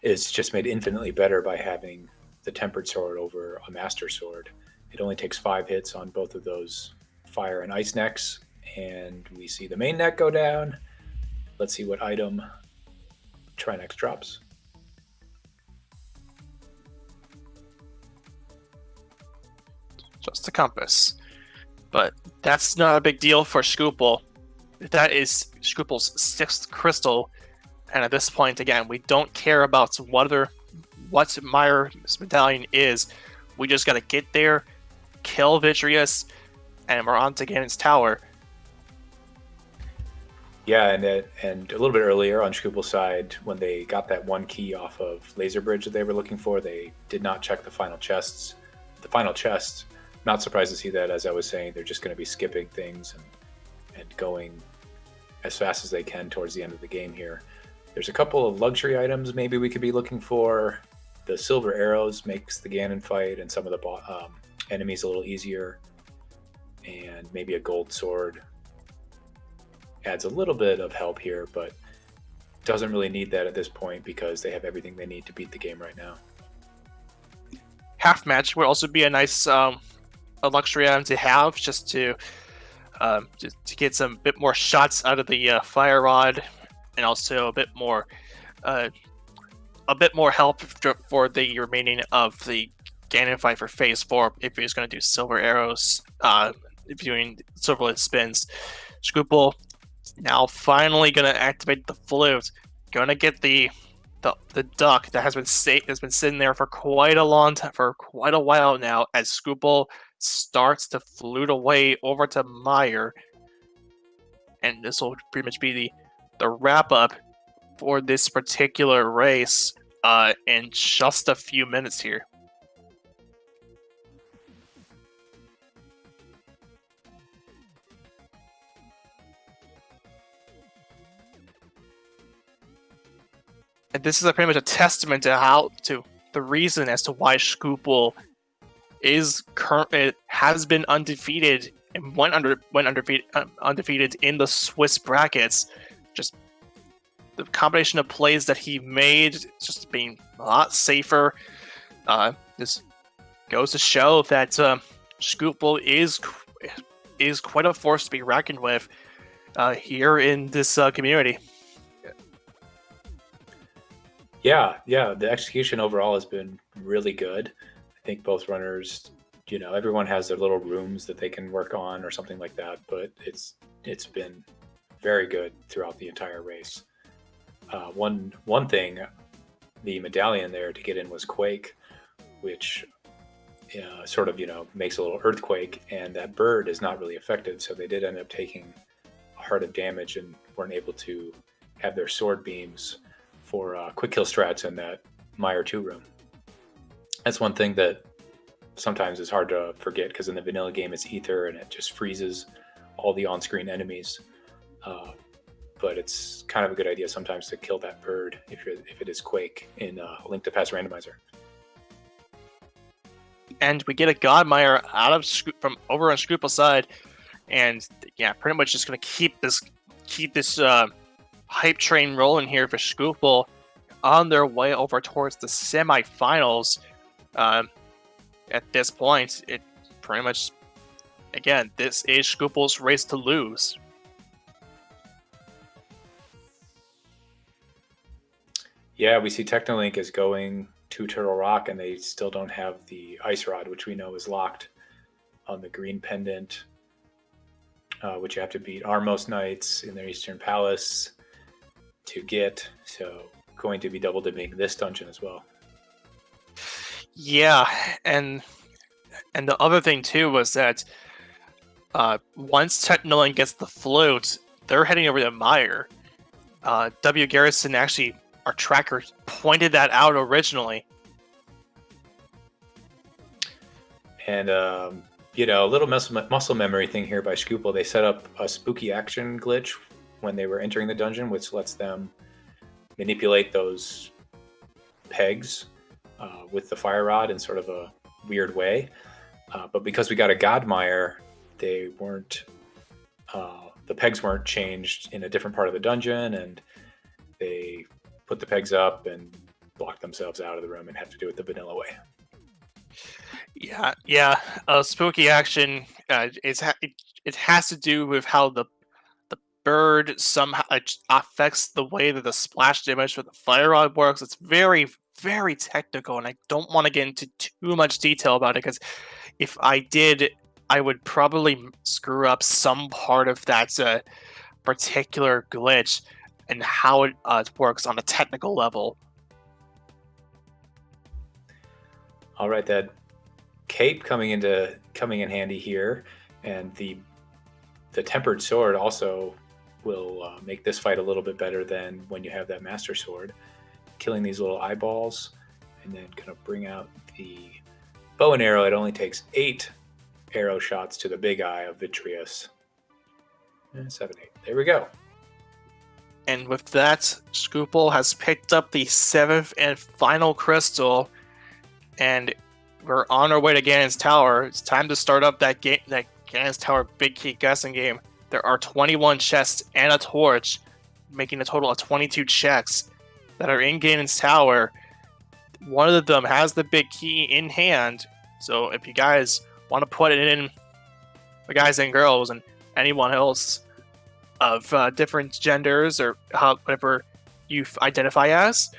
is just made infinitely better by having the tempered sword over a master sword. It only takes 5 hits on both of those fire and ice necks, and we see the main neck go down. Let's see what item Trinex drops. Just a compass. But that's not a big deal for Shkoople. That is Shkoople's 6th crystal, and at this point, again, we don't care about what Myra's medallion is. We just gotta get there, kill Vitreous, and we're on to Ganon's Tower. Yeah, and a little bit earlier on Shkoople's side, when they got that 1 key off of Laser Bridge that they were looking for, they did not check the final chests. The final chest, not surprised to see that, as I was saying, they're just going to be skipping things and going as fast as they can towards the end of the game here. There's a couple of luxury items maybe we could be looking for. The silver arrows makes the Ganon fight and some of the enemies a little easier. And maybe a gold sword adds a little bit of help here, but doesn't really need that at this point because they have everything they need to beat the game right now. Half match would also be a nice a luxury item to have, just to just to get some bit more shots out of the fire rod, and also a bit more help for the remaining of the Ganon fight for phase 4 if he's going to do silver arrows, if doing silverlit spins. Shkoople now finally going to activate the flute, going to get the duck that has been sitting there for quite a long time, for quite a while now, as Shkoople starts to flute away over to Meyer, and this will pretty much be the wrap up for this particular race in just a few minutes here. And this is pretty much a testament to the reason as to why Shkoople has been undefeated and went undefeated in the Swiss brackets. Just the combination of plays that he made, just being a lot safer. This goes to show that Shkoople is quite a force to be reckoned with here in this community. Yeah, the execution overall has been really good. I think both runners, everyone has their little rooms that they can work on or something like that, but it's been very good throughout the entire race. One thing, the medallion there to get in was Quake, which sort of makes a little earthquake, and that bird is not really affected, so they did end up taking a heart of damage and weren't able to have their sword beams for quick kill strats in that Meyer 2 room. That's one thing that sometimes is hard to forget, because in the vanilla game it's ether and it just freezes all the on-screen enemies. But it's kind of a good idea sometimes to kill that bird if it is Quake in Link to Past Randomizer. And we get a Godmire from over on Shkoople's side, and yeah, pretty much just going to keep this hype train rolling here for Shkoople on their way over towards the semifinals. At this point, it pretty much, again, this is Shkoople's race to lose. Yeah, we see Teknolink is going to Turtle Rock, and they still don't have the Ice Rod, which we know is locked on the green pendant, which you have to beat Armos Knights in their Eastern Palace to get. So going to be double dipping this dungeon as well. Yeah, and the other thing too was that once Teknolink gets the flute, they're heading over to Meyer. wgarrison, actually, our tracker, pointed that out originally. And a little muscle memory thing here by Shkoople. They set up a spooky action glitch when they were entering the dungeon, which lets them manipulate those pegs with the fire rod in sort of a weird way. But because we got a Godmire, they weren't. The pegs weren't changed in a different part of the dungeon, and they put the pegs up and blocked themselves out of the room and had to do it the vanilla way. Yeah. Spooky action. It has to do with how the bird somehow affects the way that the splash damage with the fire rod works. It's very, very technical, and I don't want to get into too much detail about it, because if I did, I would probably screw up some part of that particular glitch and how it works on a technical level. All right, that cape coming in handy here, and the tempered sword also will make this fight a little bit better than when you have that master sword. Killing these little eyeballs, and then kind of bring out the bow and arrow. It only takes 8 arrow shots to the big eye of Vitreous. 7, 8. There we go. And with that, Shkoople has picked up the 7th and final crystal, and we're on our way to Ganon's Tower. It's time to start up that Ganon's Tower big key guessing game. There are 21 chests and a torch, making a total of 22 checks that are in Ganon's Tower. One of them has the big key in hand, so if you guys want to put it in, the guys and girls, and anyone else of different genders or whatever you identify as,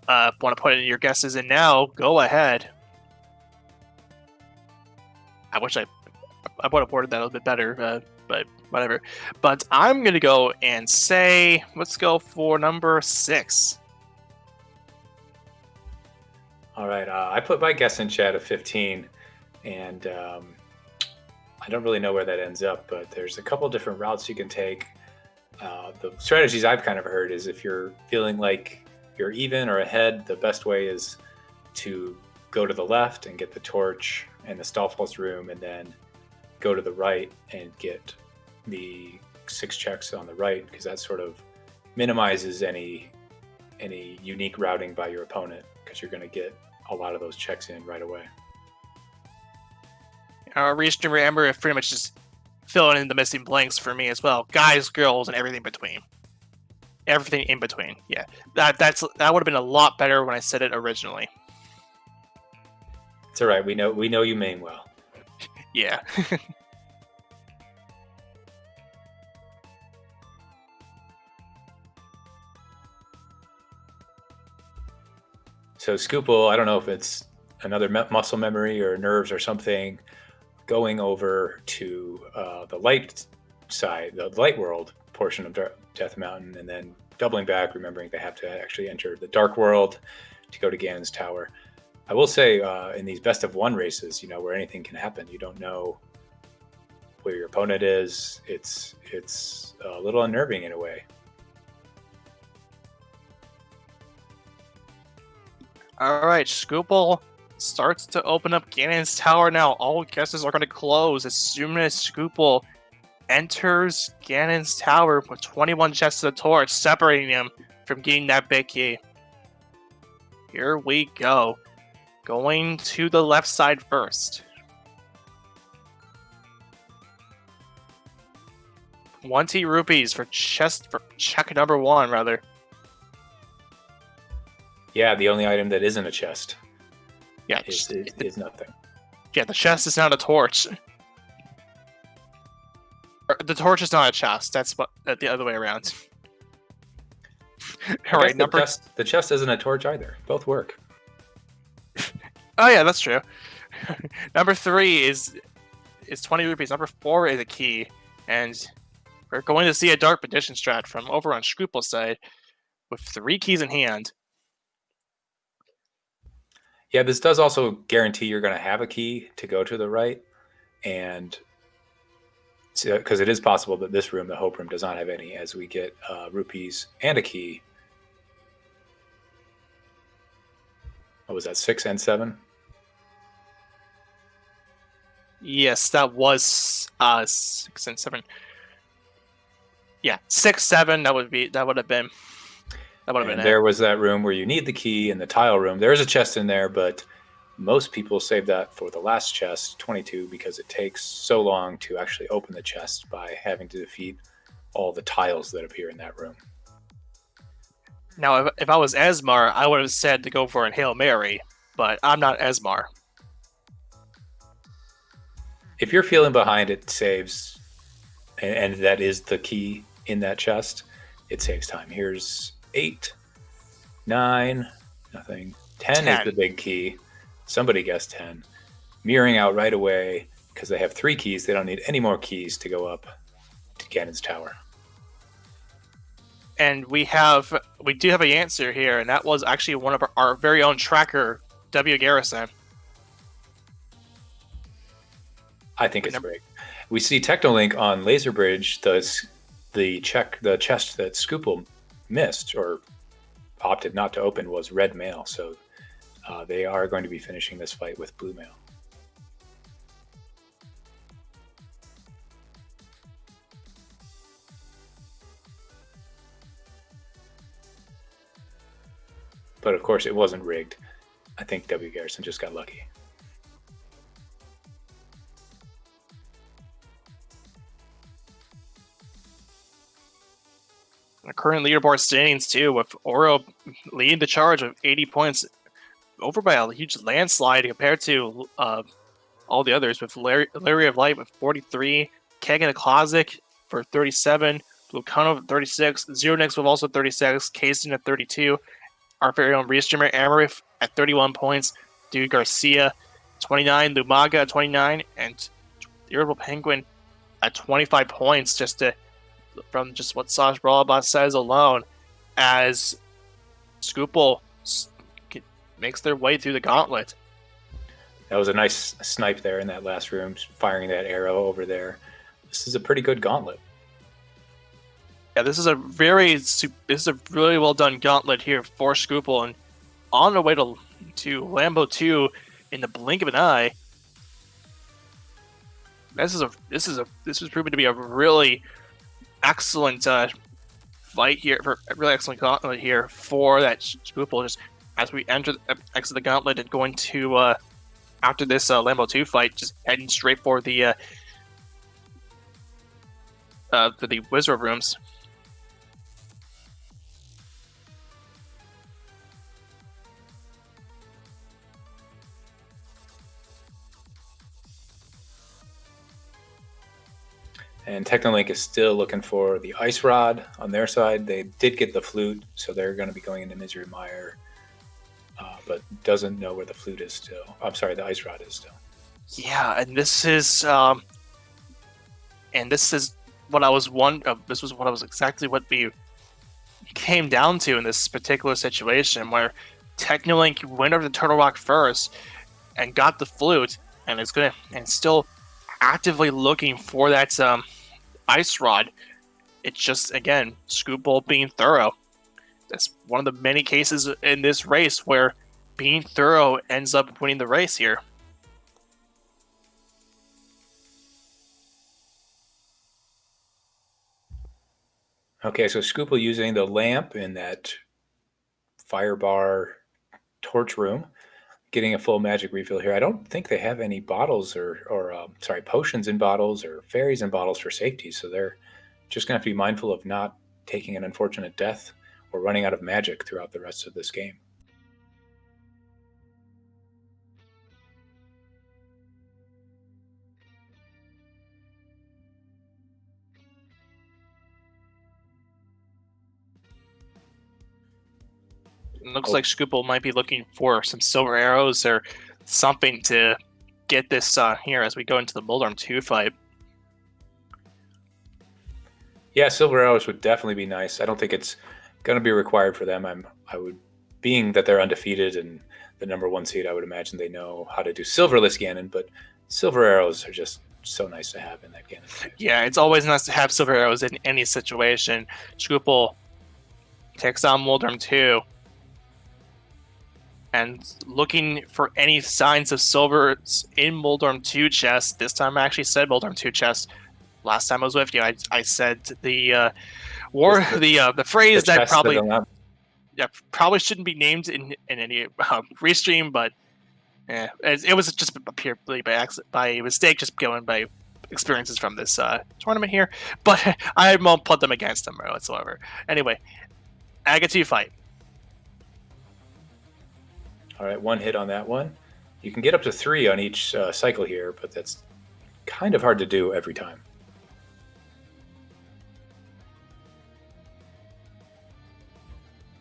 want to put in your guesses in now, go ahead. I wish I would have worded that a little bit better, but whatever. But I'm going to go and say, let's go for number 6. All right. I put my guess in chat of 15, and I don't really know where that ends up, but there's a couple different routes you can take. The strategies I've kind of heard is if you're feeling like you're even or ahead, the best way is to go to the left and get the torch and the Stallfalls room, and then go to the right and get the 6 checks on the right, because that sort of minimizes any unique routing by your opponent, because you're going to get a lot of those checks in right away. Restreamer Amber pretty much just filling in the missing blanks for me as well. Guys, girls, and everything between. Everything in between. Yeah, that would have been a lot better when I said it originally. It's all right. We know you mean well. Yeah. So Shkoople, I don't know if it's another muscle memory or nerves or something, going over to the light side, the light world portion of Death Mountain, and then doubling back, remembering they have to actually enter the dark world to go to Ganon's Tower. I will say, in these best of 1 races, where anything can happen, you don't know where your opponent is. It's a little unnerving in a way. All right, Shkoople starts to open up Ganon's Tower now. All guesses are going to close as soon as Shkoople enters Ganon's Tower with 21 chests of the torch, separating him from getting that big key. Here we go. Going to the left side first. 20 rupees for check number 1, rather. Yeah, the only item that isn't a chest. Yeah, is nothing. Yeah, the chest is not a torch. The torch is not a chest. That's the other way around. All right, the chest isn't a torch either. Both work. Oh yeah, that's true. Number 3 is 20 rupees. Number 4 is a key, and we're going to see a Dark Petition strat from over on Shkoople's side with 3 keys in hand. Yeah, this does also guarantee you're going to have a key to go to the right, and because it is possible that this room, the Hope Room, does not have any, as we get rupees and a key. What was that, 6 and 7? Yes, that was 6 and 7. Yeah, 6, 7. That would have been. And there was that room where you need the key in the tile room. There is a chest in there, but most people save that for the last chest, 22, because it takes so long to actually open the chest by having to defeat all the tiles that appear in that room. Now, if I was Esmar, I would have said to go for an Hail Mary, but I'm not Esmar. If you're feeling behind, it saves, and that is the key in that chest, it saves time. Here's 8, 9, nothing. 10 is the big key. Somebody guessed 10. Mirroring out right away, because they have 3 keys. They don't need any more keys to go up to Ganon's Tower. And we do have an answer here, and that was actually one of our very own tracker, wgarrison. I think it's great. We see Teknolink on Laser Bridge, the chest that Shkoople missed or opted not to open was red mail, so they are going to be finishing this fight with blue mail. But of course, it wasn't rigged. I think wgarrison just got lucky. The current leaderboard standings too, with Oro leading the charge with 80 points, over by a huge landslide compared to all the others, with Larry of Light with 43, Keg in the Closet for 37, Lucano for 36, Zero Nix with also 36, Kaysen at 32, our very own Restreamer Amarith at 31 points, Dude Garcia 29, Lumaga at 29, and Irritable Penguin at 25 points, from just what Sash Brawlbot says alone, as Shkoople makes their way through the gauntlet. That was a nice snipe there in that last room, firing that arrow over there. This is a pretty good gauntlet. Yeah, this is a really well done gauntlet here for Shkoople, and on the way to Lambo 2 in the blink of an eye. This was proven to be a really excellent fight here, for a really excellent gauntlet here for that Shkoople. Just as we exit the gauntlet and going to after this Lambo 2 fight, just heading straight for the wizard rooms. And Teknolink is still looking for the Ice Rod on their side. They did get the flute, so they're going to be going into Misery Mire, but doesn't know where the flute is still. I'm sorry, the Ice Rod is still. Yeah, and this is what I was exactly what we came down to in this particular situation, where Teknolink went over to Turtle Rock first and got the flute, and still actively looking for that Ice Rod. It's just, again, Shkoople being thorough. That's one of the many cases in this race where being thorough ends up winning the race here. Okay, so Shkoople using the lamp in that fire bar torch room, getting a full magic refill here. I don't think they have any bottles or potions in bottles or fairies in bottles for safety, so they're just going to have to be mindful of not taking an unfortunate death or running out of magic throughout the rest of this game. It looks like Shkoople might be looking for some silver arrows or something to get this here as we go into the Moldorm 2 fight. Yeah, silver arrows would definitely be nice. I don't think it's going to be required for them. Being that they're undefeated and the number 1 seed, I would imagine they know how to do silverless Ganon, but silver arrows are just so nice to have in that Ganon. Yeah, it's always nice to have silver arrows in any situation. Shkoople takes on Moldorm 2. And looking for any signs of silver in Moldorm 2 chest. This time I actually said Moldorm 2 chest. Last time I was with you, I said the phrase that probably shouldn't be named in any restream, but it was just purely by mistake, just going by experiences from this tournament here. But I won't put them against them whatsoever. Anyway, Aga 2 fight. All right, 1 hit on that one. You can get up to 3 on each cycle here, but that's kind of hard to do every time.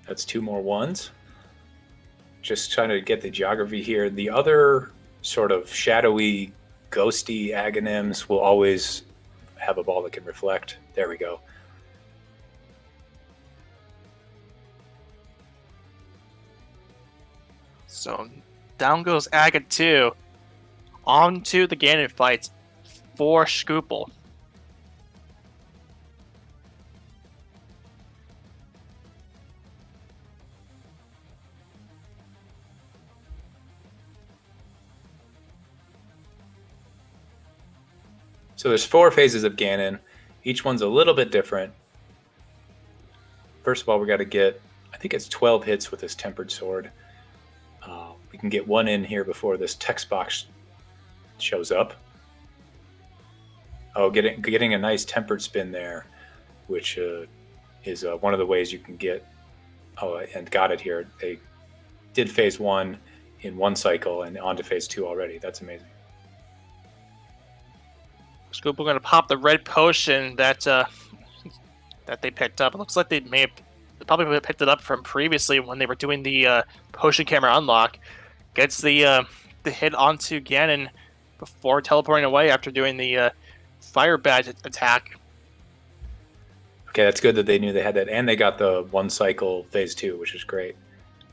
That's 2 more 1s. Just trying to get the geography here. The other sort of shadowy, ghosty Aghanims will always have a ball that can reflect. There we go. So down goes Aga 2. On to the Ganon fight for Shkoople. So there's 4 phases of Ganon. Each one's a little bit different. First of all, we got to get, I think it's 12 hits with this Tempered Sword. We can get 1 in here before this text box shows up. Oh, getting a nice tempered spin there, which is one of the ways you can get. Oh, and got it here. They did phase 1 in 1 cycle and on to phase 2 already. That's amazing. Shkoople going to pop the red potion that that they picked up. It looks like they probably picked it up from previously when they were doing the potion camera unlock. Gets the hit onto Ganon before teleporting away after doing the fire badge attack. Okay, that's good that they knew they had that, and they got the 1 cycle phase 2, which is great.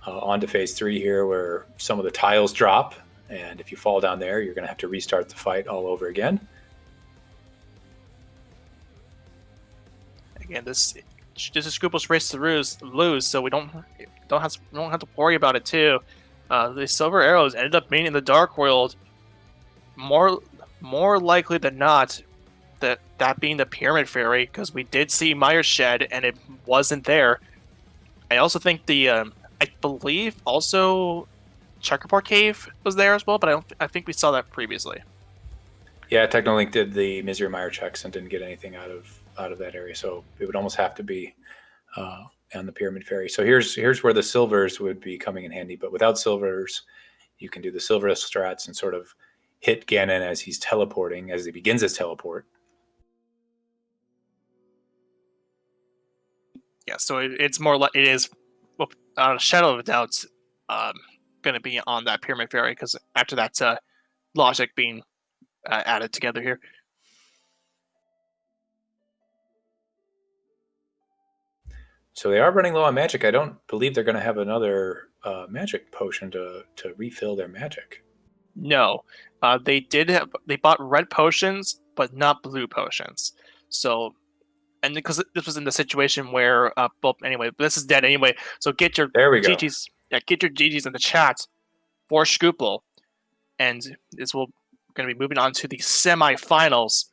On to phase 3 here, where some of the tiles drop, and if you fall down there, you're going to have to restart the fight all over again. Again, this is Shkoople's race to lose, so we don't have to worry about it too. The silver arrows ended up being in the dark world. More likely than not, that being the pyramid fairy, because we did see Myers shed and it wasn't there. I also think I believe also Checkerboard Cave was there as well, but I think we saw that previously. Yeah, Teknolink did the Misery Mire checks and didn't get anything out of that area, so it would almost have to be on the Pyramid Fairy. So here's where the silvers would be coming in handy, but without silvers, you can do the silver strats and sort of hit Ganon as he's teleporting, as he begins his teleport. Yeah, so it's more like it is, without a shadow of a doubt, going to be on that Pyramid Fairy, because after that logic being added together here. So they are running low on magic. I don't believe they're going to have another magic potion to refill their magic. No, they bought red potions, but not blue potions. So, and because this was in the situation where, well, anyway, this is dead anyway. So get your GGs, get your GGs in the chat for Shkoople, and this will going to be moving on to the semifinals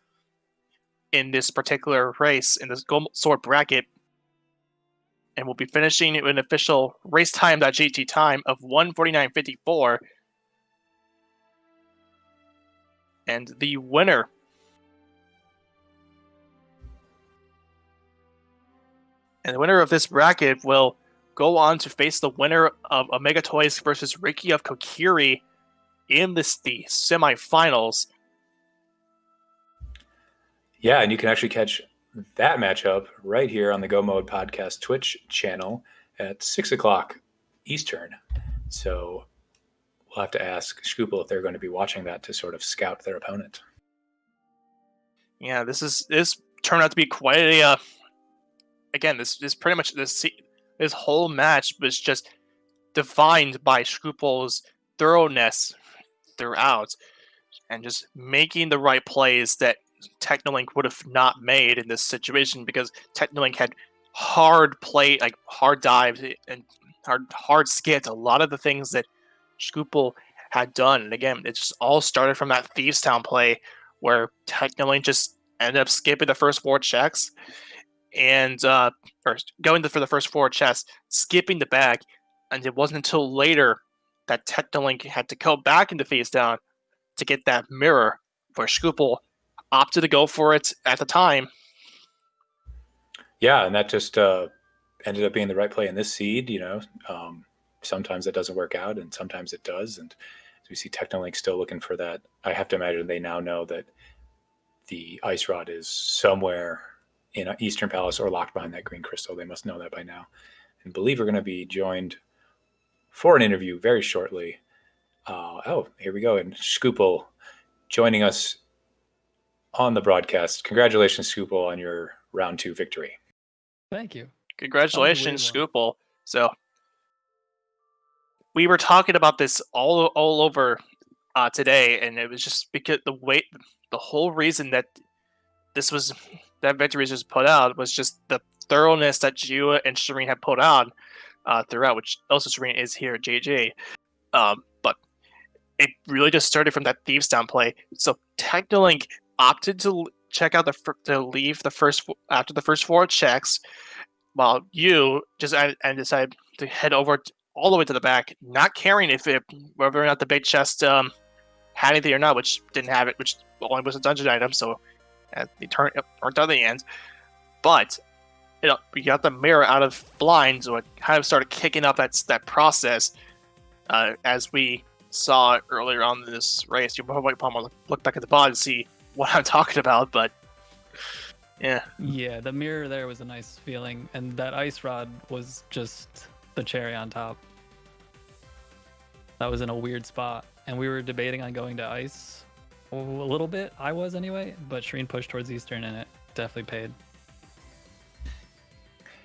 in this particular race in this gold sword bracket. And we'll be finishing an official race time.gt time of 1:49.54. And the winner of this bracket will go on to face the winner of Omega Toys versus Ricky of Kokiri in the semifinals. Yeah, and you can actually catch that matchup right here on the Go Mode Podcast Twitch channel at 6 o'clock Eastern. So we'll have to ask Shkoople if they're going to be watching that to sort of scout their opponent. Yeah, this turned out to be quite a again, this pretty much this whole match was just defined by Shkoople's thoroughness throughout, and just making the right plays that Teknolink would have not made in this situation, because Teknolink had hard play, like hard dives and hard skits, a lot of the things that Shkoople had done. And again, it just all started from that Thieves Town play where Teknolink just ended up skipping the first 4 checks and first going for the first 4 chests, skipping the bag, and it wasn't until later that Teknolink had to go back into Thieves Town to get that mirror, where Shkoople opted to go for it at the time. Yeah, and that just ended up being the right play in this seed. You know, sometimes it doesn't work out, and sometimes it does. And as we see Teknolink still looking for that, I have to imagine they now know that the ice rod is somewhere in Eastern Palace or locked behind that green crystal. They must know that by now. And believe we're going to be joined for an interview very shortly. Here we go. And Shkoople joining us on the broadcast. Congratulations, Shkoople, on your round 2 victory. Thank you. Congratulations, Shkoople. So we were talking about this all over today, and it was just because the whole reason that that victory was put out was just the thoroughness that you and Shareen had put out throughout, which also Shareen is here at JJ. But it really just started from that Thieves Town play. So Teknolink opted to check out to leave the first after the first 4 checks, while you just decided to head over all the way to the back, not caring whether or not the big chest had anything or not, which didn't have it, which only was a dungeon item. So they turned out in the end. But we got the mirror out of blind, so it kind of started kicking up that process, as we saw earlier on in this race. You probably look back at the pod and see what I'm talking about, but yeah. Yeah, the mirror there was a nice feeling, and that ice rod was just the cherry on top. That was in a weird spot, and we were debating on going to ice a little bit. I was anyway, but Shareen pushed towards Eastern, and it definitely paid.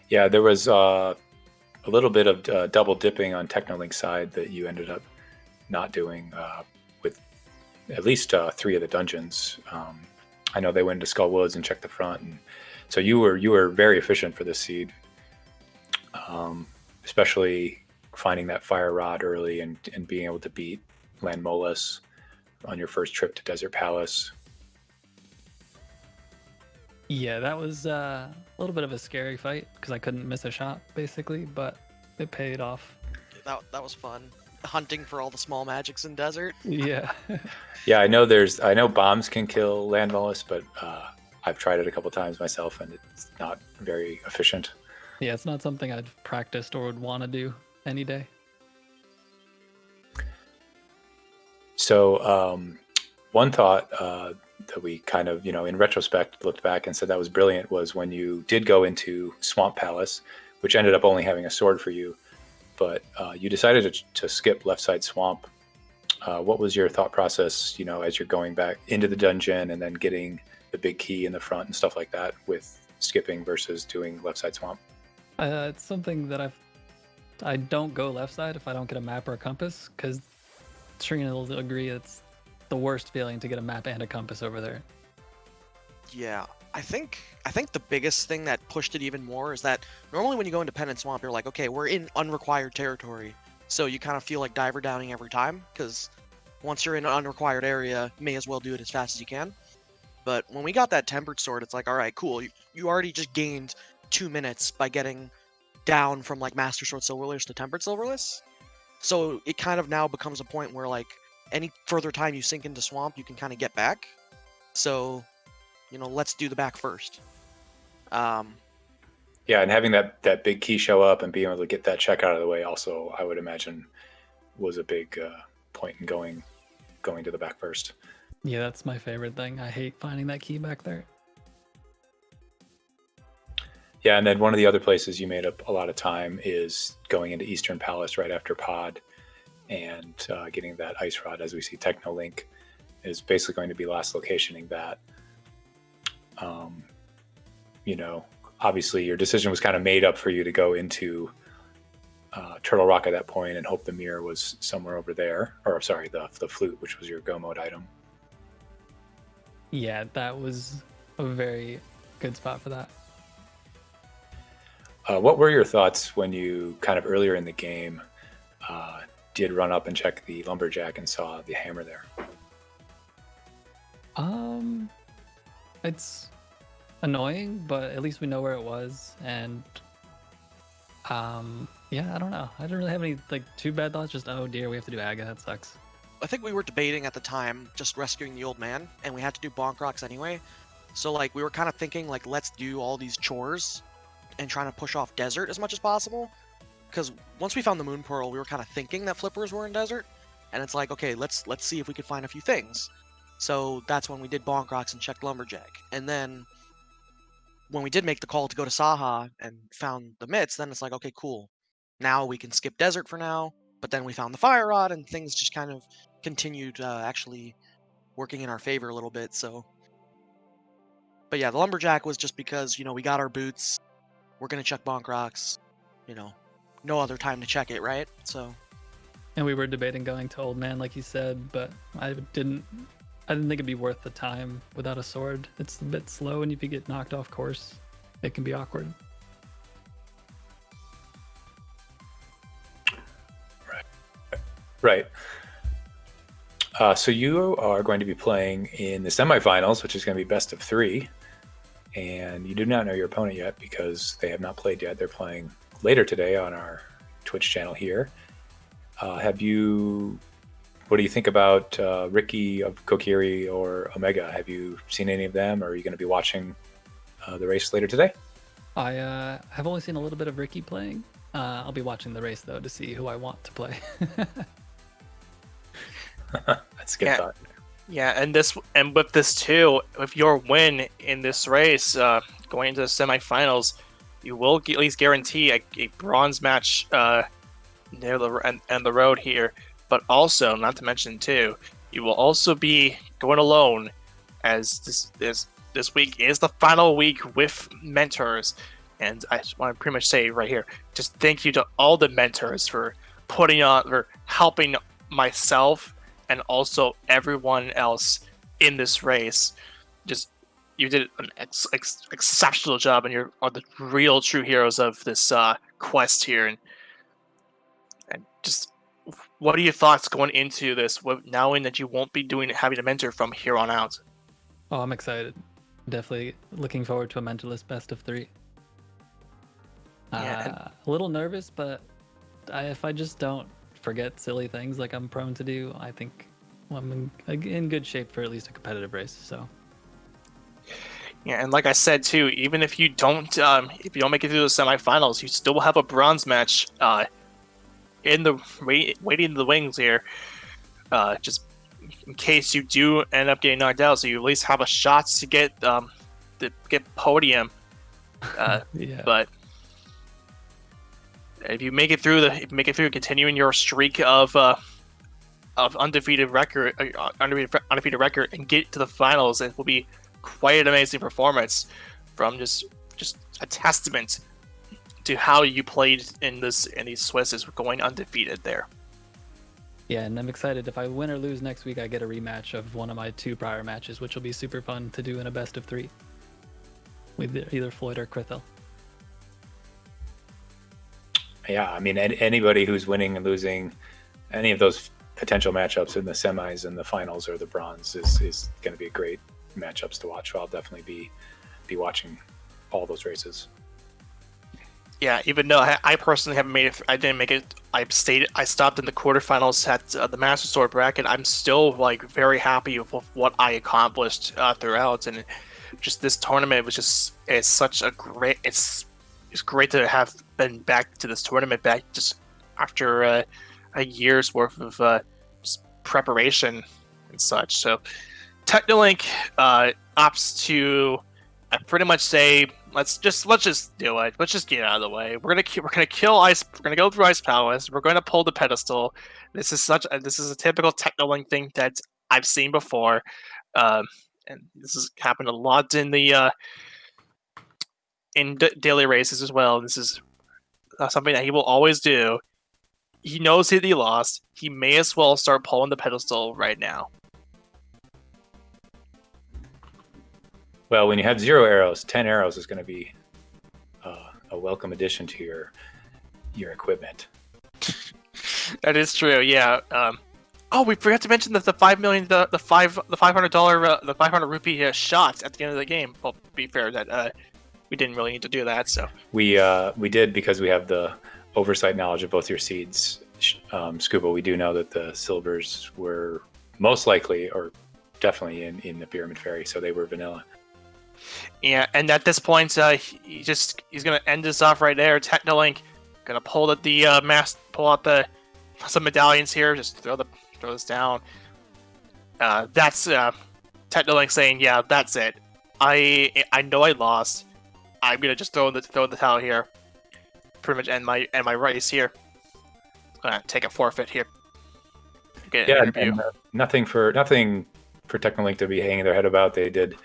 Yeah, there was a little bit of double dipping on Teknolink's side that you ended up not doing with at least 3 of the dungeons. I know they went to Skull Woods and checked the front, and so you were very efficient for this seed, especially finding that fire rod early and being able to beat Landmolus on your first trip to Desert Palace. Yeah, that was a little bit of a scary fight because I couldn't miss a shot basically, but it paid off. That was fun. Hunting for all the small magics in desert. Yeah. Yeah, I know bombs can kill Landmolus, but I've tried it a couple times myself, and it's not very efficient. Yeah, it's not something I'd practiced or would want to do any day. So one thought that we kind of, in retrospect looked back and said that was brilliant was when you did go into Swamp Palace, which ended up only having a sword for you, but you decided to skip Left Side Swamp. What was your thought process, as you're going back into the dungeon and then getting the big key in the front and stuff like that with skipping versus doing Left Side Swamp? It's something that I don't go left side if I don't get a map or a compass, because Shareen will agree it's the worst feeling to get a map and a compass over there. Yeah, I think the biggest thing that pushed it even more is that normally when you go into Pendant Swamp, you're like, okay, we're in unrequired territory, so you kind of feel like diver downing every time, because once you're in an unrequired area, you may as well do it as fast as you can. But when we got that Tempered Sword, it's like, all right, cool, you already just gained 2 minutes by getting down from like Master Sword Silverless to Tempered Silverless. So it kind of now becomes a point where like any further time you sink into Swamp, you can kind of get back. So, let's do the back first. Yeah, and having that big key show up and being able to get that check out of the way also, I would imagine, was a big point in going to the back first. Yeah, that's my favorite thing. I hate finding that key back there. Yeah, and then one of the other places you made up a lot of time is going into Eastern Palace right after Pod and getting that ice rod. As we see, Teknolink is basically going to be last locationing that. Obviously your decision was kind of made up for you to go into Turtle Rock at that point and hope the mirror was somewhere over there. Or, sorry, the flute, which was your go mode item. Yeah, that was a very good spot for that. What were your thoughts when you kind of earlier in the game did run up and check the lumberjack and saw the hammer there? It's annoying, but at least we know where it was, and yeah, I don't know. I don't really have any too bad thoughts. Just, oh dear, we have to do Aga. That sucks. I think we were debating at the time just rescuing the old man, and we had to do bonk rocks anyway. So we were kind of thinking let's do all these chores and trying to push off desert as much as possible. Because once we found the moon pearl, we were kind of thinking that flippers were in desert, and it's like, okay, let's see if we could find a few things. So that's when we did bonk rocks and checked lumberjack. And then when we did make the call to go to Saha and found the mitts, then it's like, okay, cool. Now we can skip desert for now. But then we found the fire rod, and things just kind of continued actually working in our favor a little bit. So, but yeah, the lumberjack was just because we got our boots. We're gonna check bonk rocks. No other time to check it, right? So. And we were debating going to Old Man, like you said, but I didn't think it'd be worth the time without a sword. It's a bit slow, and if you get knocked off course, it can be awkward. Right. So you are going to be playing in the semifinals, which is going to be best of 3. And you do not know your opponent yet because they have not played yet. They're playing later today on our Twitch channel here. What do you think about Ricky of Kokiri or Omega? Have you seen any of them, or are you going to be watching the race later today? I have only seen a little bit of Ricky playing. I'll be watching the race, though, to see who I want to play. That's a good thought. Yeah, and with this too, with your win in this race, going into the semifinals, you will at least guarantee a bronze match near the and the road here. But also, not to mention too, you will also be going alone, as this week is the final week with mentors. And I just want to pretty much say right here, just thank you to all the mentors for helping myself and also everyone else in this race. Just you did an exceptional job, and are the real true heroes of this quest here. And just what are your thoughts going into this, knowing that you won't be having a mentor from here on out? Oh, I'm excited. Definitely looking forward to a mentorless best of 3. Yeah, A little nervous, but if I just don't forget silly things like I'm prone to do, I think I'm in good shape for at least a competitive race. So yeah, and like I said too, even if you don't make it through the semifinals, you still will have a bronze match in the waiting in the wings here, just in case you do end up getting knocked out, so you at least have a shot to get podium. yeah. But if you make it through, continuing your streak of undefeated record, and get to the finals, it will be quite an amazing performance from just a testament to how you played in these Swisses, going undefeated there. Yeah, and I'm excited. If I win or lose next week, I get a rematch of one of my 2 prior matches, which will be super fun to do in a best of 3 with either Floyd or Krithel. Yeah, I mean, anybody who's winning and losing any of those potential matchups in the semis and the finals or the bronze is going to be great matchups to watch. So I'll definitely be watching all those races. Yeah, even though I personally haven't made it, I didn't make it. I stopped in the quarterfinals at the Master Sword bracket. I'm still very happy with what I accomplished throughout, and just this tournament was it's great to have been back to this tournament, back just after a year's worth of just preparation and such. So Teknolink opts to pretty much say, let's just do it. Let's just get it out of the way. We're gonna kill ice. We're gonna go through Ice Palace. We're gonna pull the pedestal. This is a typical Teknolink thing that I've seen before, and this has happened a lot in the daily races as well. This is something that he will always do. He knows that he lost. He may as well start pulling the pedestal right now. Well, when you have 0 arrows, 10 arrows is going to be a welcome addition to your equipment. That is true. Yeah. Oh, we forgot to mention that the $500 the 500 rupee shot at the end of the game. Well, to be fair, that we didn't really need to do that. So we did, because we have the oversight knowledge of both your seeds, Shkoople. We do know that the silvers were most likely or definitely in the Pyramid Fairy, so they were vanilla. Yeah, and at this point, he's gonna end this off right there. Teknolink gonna pull pull out some medallions here. Just throw this down. That's Teknolink saying, "Yeah, that's it. I know I lost. I'm gonna just throw the towel here. Pretty much end my race here. Gonna take a forfeit here. Get an interview." And, nothing for Teknolink to be hanging their head about. They did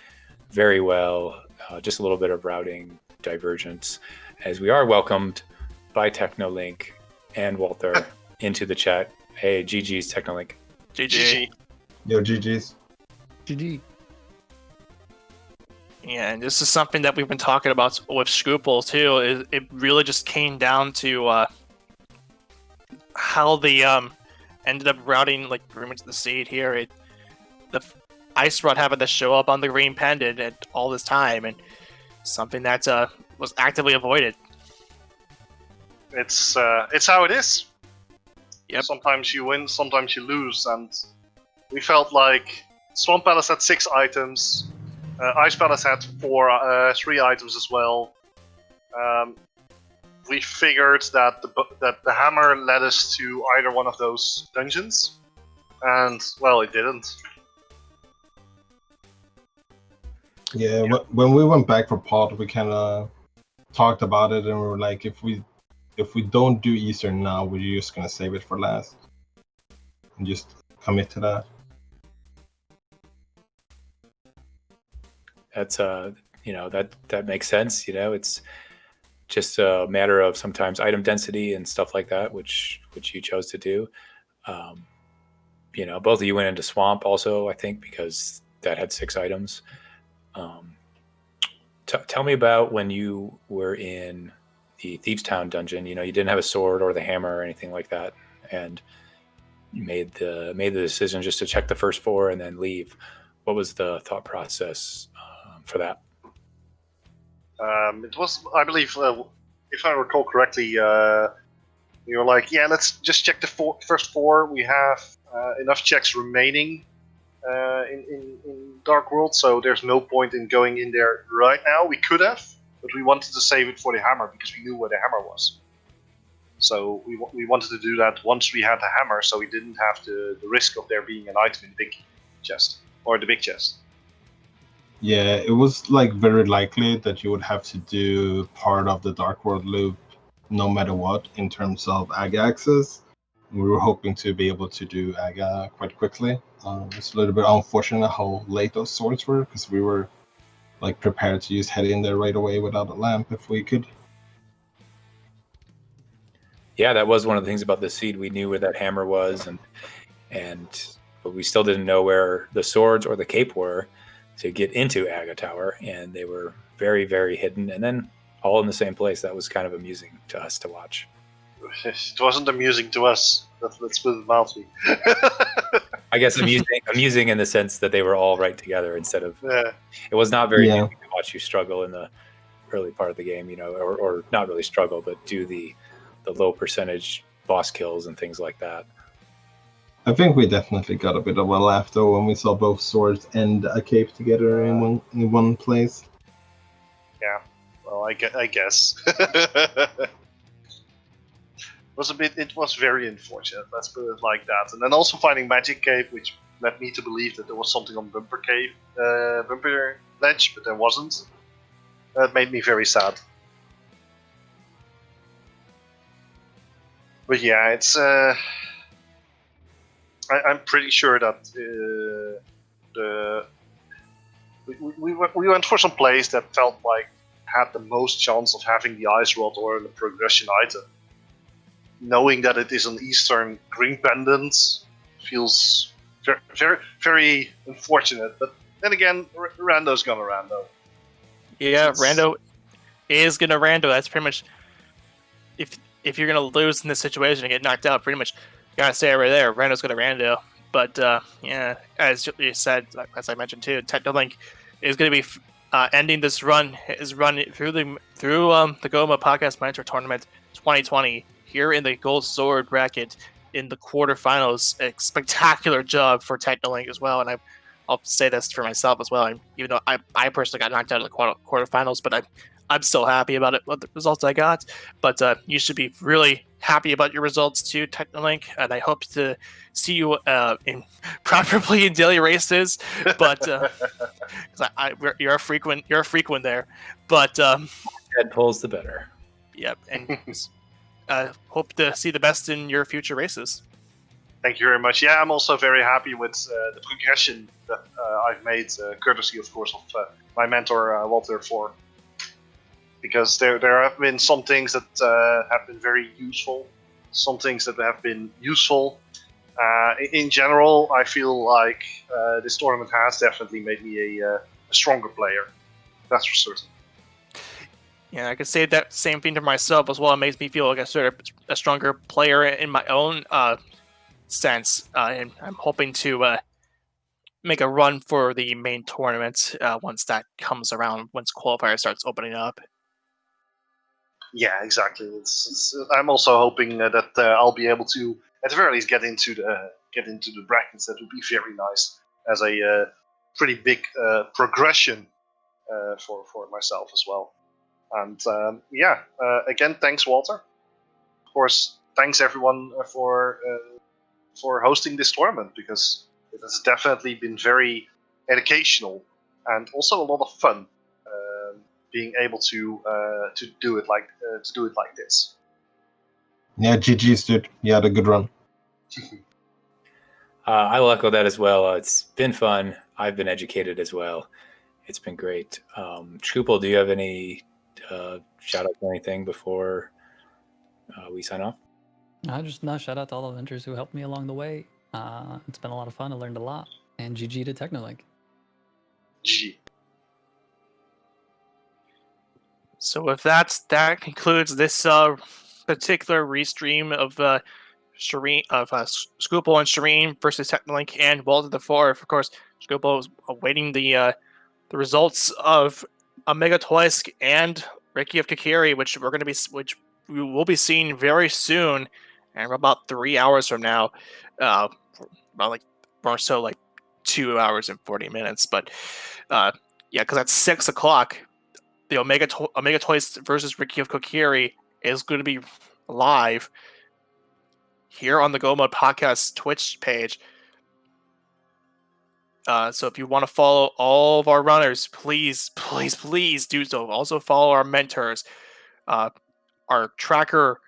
very well. Just a little bit of routing divergence, as we are welcomed by Teknolink and Walther into the chat. Hey, GG's Teknolink. GG. Yo, GG's. GG. Yeah, and this is something that we've been talking about with Shkoople too. It really just came down to how they ended up routing pretty much the seed here. The Ice Rod happened to show up on the green pendant at all this time, and something that was actively avoided. It's how it is. Yep. Sometimes you win, sometimes you lose, and we felt like Swamp Palace had 6 items, Ice Palace had 3 items as well. We figured that the hammer led us to either one of those dungeons, and well, it didn't. Yeah, when we went back for pod, we kind of talked about it, and we were like, if we don't do Eastern now, we're just gonna save it for last and just commit to that. That's that makes sense. It's just a matter of sometimes item density and stuff like that, which you chose to do. Both of you went into Swamp also, I think, because that had 6 items. Tell me about when you were in the Thieves Town dungeon. You didn't have a sword or the hammer or anything like that, and you made the decision just to check the first 4 and then leave. What was the thought process for that? It was, I believe, if I recall correctly, we were like, yeah, let's just check the first 4. We have enough checks remaining in Dark World, so there's no point in going in there right now. We could have, but we wanted to save it for the hammer because we knew where the hammer was. So we wanted to do that once we had the hammer, so we didn't have the risk of there being an item in the big chest or the big chest. Yeah, it was like very likely that you would have to do part of the Dark World loop no matter what in terms of AGA access. We were hoping to be able to do AGA quite quickly. It's a little bit unfortunate how late those swords were, because we were like prepared to just head in there right away without a lamp if we could. Yeah, that was one of the things about the seed. We knew where that hammer was, but we still didn't know where the swords or the cape were to get into Aga Tower, and they were very, very hidden, and then all in the same place. That was kind of amusing to us to watch. It wasn't amusing to us. Let's put it mildly. I guess amusing in the sense that they were all right together instead of. Yeah. It was not very amusing to watch you struggle in the early part of the game, or not really struggle, but do the low percentage boss kills and things like that. I think we definitely got a bit of a laugh though when we saw both swords and a cape together in one place. Yeah, well, I guess. It was very unfortunate, let's put it like that. And then also finding Magic Cape, which led me to believe that there was something on Bumper Ledge, but there wasn't. That made me very sad. But yeah, it's I'm pretty sure that we went for some plays that felt like had the most chance of having the Ice Rod or the progression item. Knowing that it is an Eastern green pendant feels very, very, very unfortunate. But then again, Rando's gonna Rando. Yeah, Rando is gonna Rando. That's pretty much if you're gonna lose in this situation and get knocked out, pretty much you gotta stay right there. Rando's gonna Rando. But yeah, as you said, as I mentioned too, Teknolink is gonna be ending this run through the Goma Podcast Manager Tournament 2020 here in the Gold Sword bracket in the quarterfinals. A spectacular job for Teknolink as well, and I'll say this for myself as well. Even though I personally got knocked out of the quarterfinals, but I'm still happy about it, what the results I got. But you should be really happy about your results too, Teknolink, and I hope to see you preferably in daily races. But you're a frequent there. But head pulls the better. Yep, and hope to see the best in your future races. Thank you very much. Yeah, I'm also very happy with the progression that I've made, courtesy, of course, of my mentor, Walter, for. Because there have been some things that have been very useful, some things that have been useful. In general, I feel like this tournament has definitely made me a stronger player. That's for certain. Yeah, I could say that same thing to myself as well. It makes me feel like a stronger player in my own sense. And I'm hoping to make a run for the main tournament once that comes around, once qualifier starts opening up. Yeah, exactly. I'm also hoping that I'll be able to, at the very least, get into the brackets. That would be very nice as a pretty big progression for myself as well. And again, thanks, Walter. Of course, thanks everyone for hosting this tournament, because it has definitely been very educational and also a lot of fun. Being able to do it like this. Yeah, GG's, dude. You had a good run. I will echo that as well. It's been fun. I've been educated as well. It's been great. Shkoople, do you have any shout out to anything before we sign off? Shout out to all the vendors who helped me along the way. It's been a lot of fun. I learned a lot. And GG to Teknolink. GG. So with that concludes this particular restream of Shkoople and Shareen versus Teknolink and WaltherIV. Of course, Shkoople is awaiting the results of Omega Toisk and Ricky of Kakiri, which we will be seeing very soon, and about 3 hours from now, about like more so like 2 hours and 40 minutes. But yeah, because at 6 o'clock, the Omega Toys versus Ricky of Kokiri is going to be live here on the Go Mode Podcast Twitch page. So if you want to follow all of our runners, please do so. Also follow our mentors. Our tracker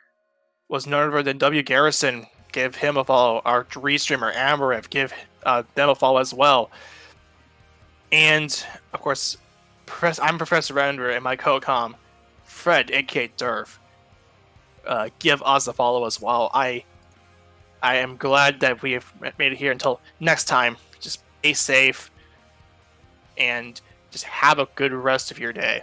was none other than wgarrison. Give him a follow. Our Restreamer Amarith, give them a follow as well. And of course, I'm Professor Rando, and my co-com, fredAKAderf. Give us a follow as well. I am glad that we have made it here. Until next time, just stay safe and just have a good rest of your day.